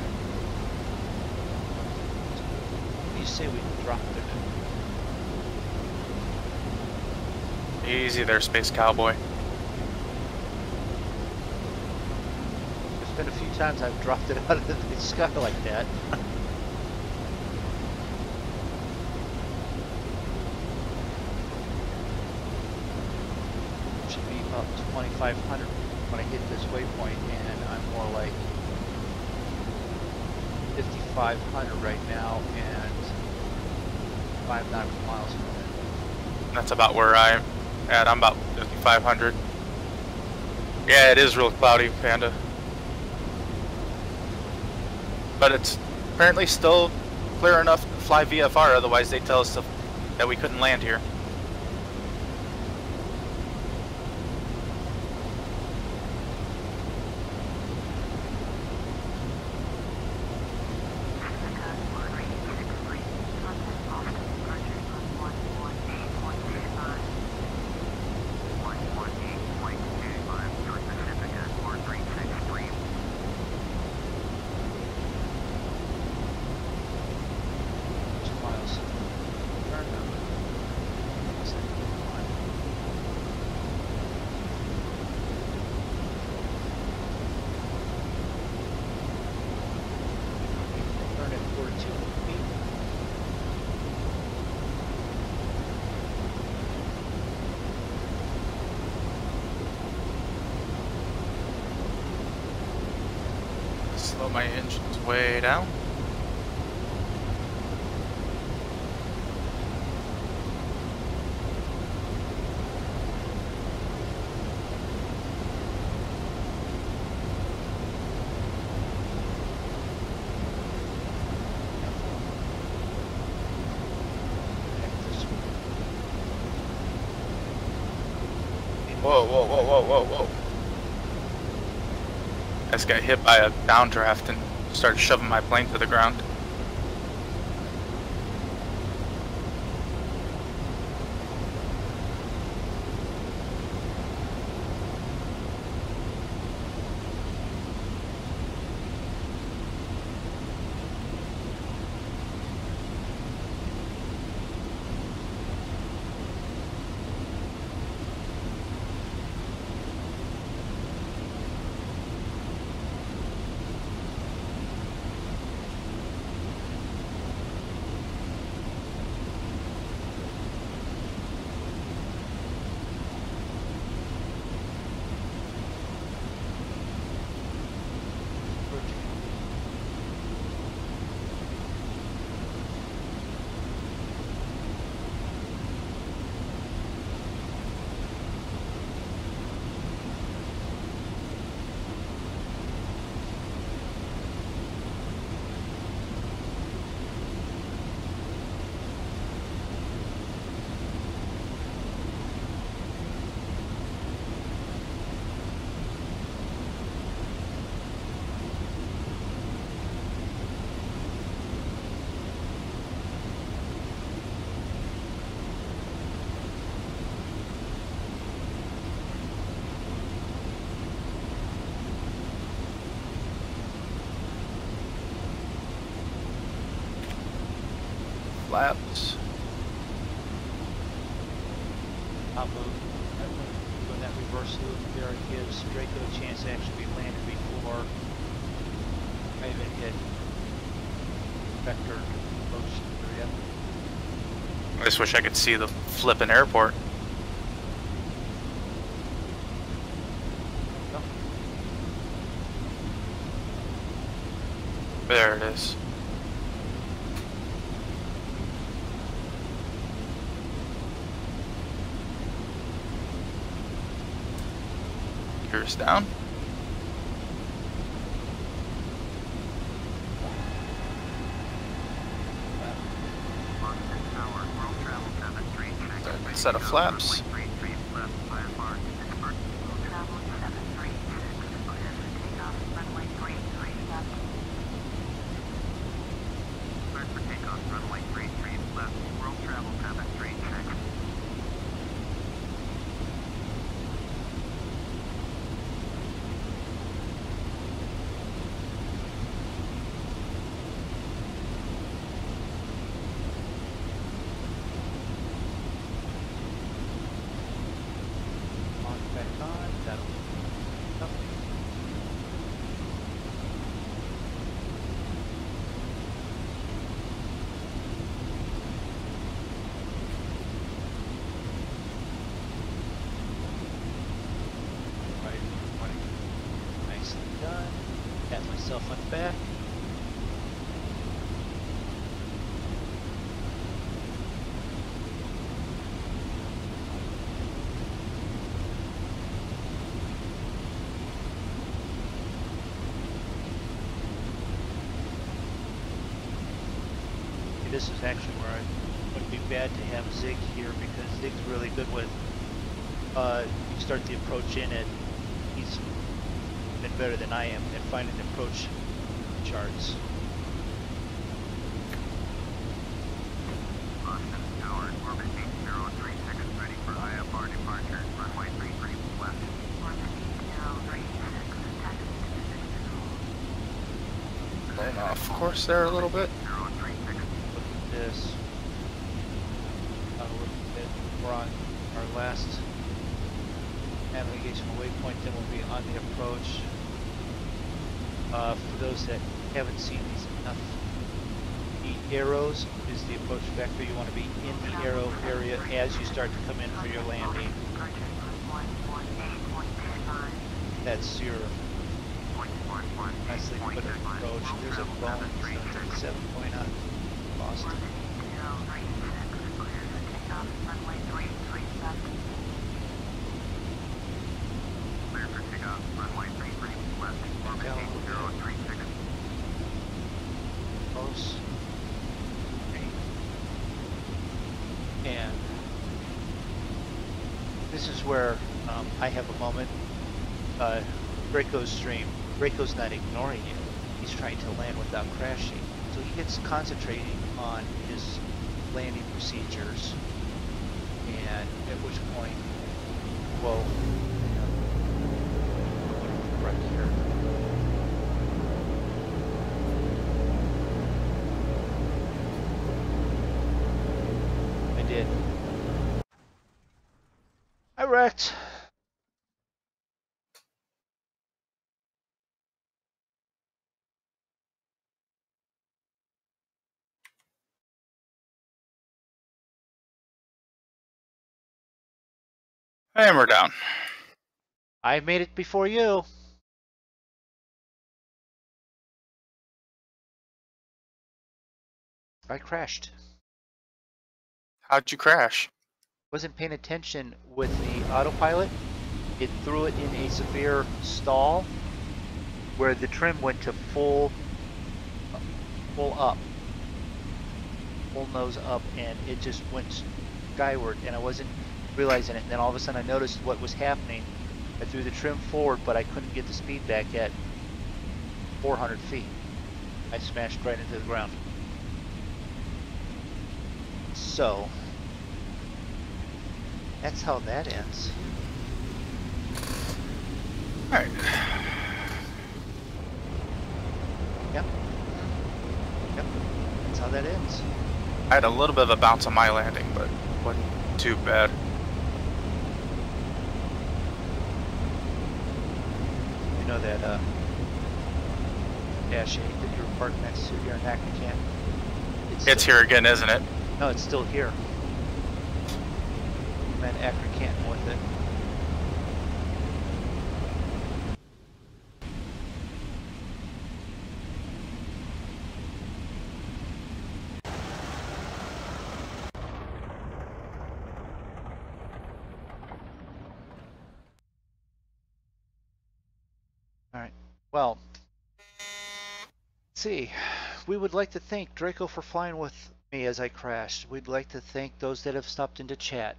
You say we dropped it. Easy there, Space Cowboy. There's been a few times I've dropped it out of the sky like that. Should be about 2,500 when I hit this waypoint, and I'm more like 5,500 right now, and 5 nautical miles from it. That's about where I'm at. I'm about 5,500. Yeah, it is real cloudy, Panda. But it's apparently still clear enough to fly VFR, otherwise they tell us to that we couldn't land here. Slow my engines way down. Whoa, whoa, whoa, whoa, whoa, whoa. I just got hit by a downdraft and started shoving my plane to the ground. Flaps. Top move. Doing that reverse loop there gives Drako a chance to actually be landed before I even hit vector motion area. I just wish I could see the flippin' airport. No. There it is. Gears down. Set of flaps. On the back. This is actually where I put be bad to have Zig here because Zig's really good with, you start the approach in it. He's been better than I am at finding the approach charts. Boston Tower, orbit 8036, ready for IFR departure, runway 33 left. Orbit 8036, taxi to position. Going off course there a little bit. 036. Look at this. We're on our last navigational waypoint, then we'll be on the approach. For those that haven't seen these enough, the arrows is the approach vector. You want to be in the arrow area as you start to come in for your landing. That's your nicely put approach. There's a Boeing 757 going on Boston. Clear for takeoff, runway 33 left, orbit 8036. Close. And this is where I have a moment. Drako's stream. Drako's not ignoring you. He's trying to land without crashing. So he gets concentrating on his landing procedures. And at which point, whoa, right here. I did. I wrecked. And we're down. I made it before you. I crashed. How'd you crash? Wasn't paying attention with the autopilot. It threw it in a severe stall where the trim went to full up, full nose up, and it just went skyward, and I wasn't realizing it. And then all of a sudden I noticed what was happening. I threw the trim forward, but I couldn't get the speed back at 400 feet. I smashed right into the ground. So that's how that ends. Alright. Yep. Yep. That's how that ends. I had a little bit of a bounce on my landing, but wasn't too bad. You know that Dash 8 that you were parked next to here in Akron Canton? It's here again, isn't it? No, it's still here. I'm at Akron Canton with it. Alright, well, let's see. We would like to thank Drako for flying with me as I crashed. We'd like to thank those that have stopped into chat.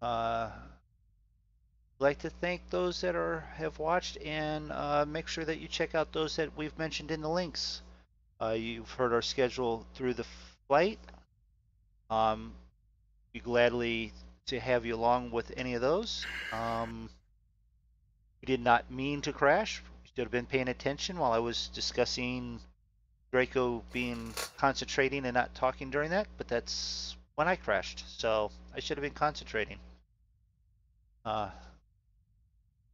We'd like to thank those that have watched, and make sure that you check out those that we've mentioned in the links. You've heard our schedule through the flight. Be gladly to have you along with any of those. We did not mean to crash. We should have been paying attention while I was discussing Drako being concentrating and not talking during that, but that's when I crashed, so I should have been concentrating.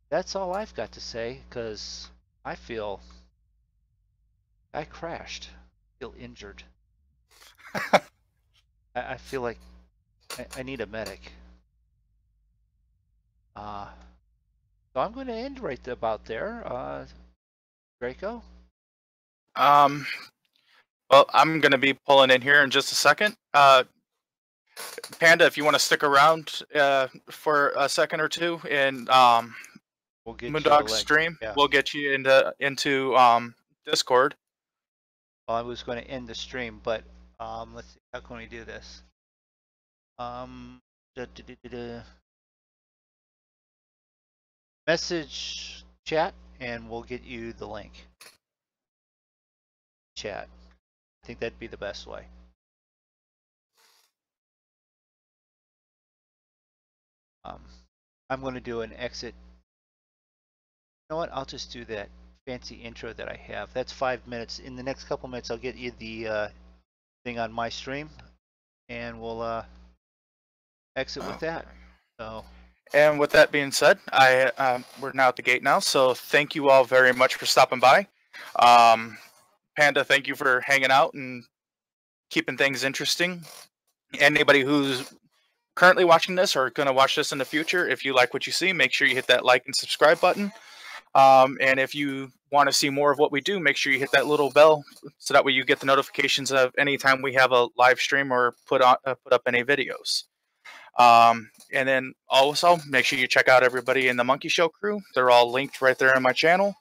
That's all I've got to say, because I feel I crashed. I feel injured. I feel like I need a medic. So I'm going to end right about there. Drako? Well, I'm going to be pulling in here in just a second. Panda, if you want to stick around for a second or two in We'll get MoonDog's stream, yeah. we'll get you into Discord. Well, I was going to end the stream, but let's see. How can we do this? Da, da, da, da, da. Message chat, and we'll get you the link. Chat. I think that'd be the best way. I'm going to do an exit. You know what? I'll just do that fancy intro that I have. That's 5 minutes. In the next couple minutes, I'll get you the thing on my stream, and we'll exit with that. So. And with that being said, we're now at the gate now. So thank you all very much for stopping by. Panda, thank you for hanging out and keeping things interesting. Anybody who's currently watching this or going to watch this in the future, if you like what you see, make sure you hit that like and subscribe button. And if you want to see more of what we do, make sure you hit that little bell so that way you get the notifications of any time we have a live stream or put up any videos. And then also make sure you check out everybody in the Monkey Show crew. They're all linked right there on my channel.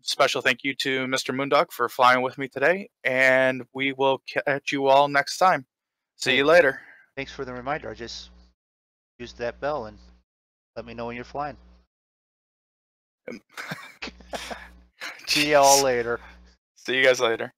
Special thank you to Mr. MoonDog for flying with me today, and we will catch you all next time. See you later. Thanks for the reminder. I just used that bell and let me know when you're flying. See y'all later. See you guys later.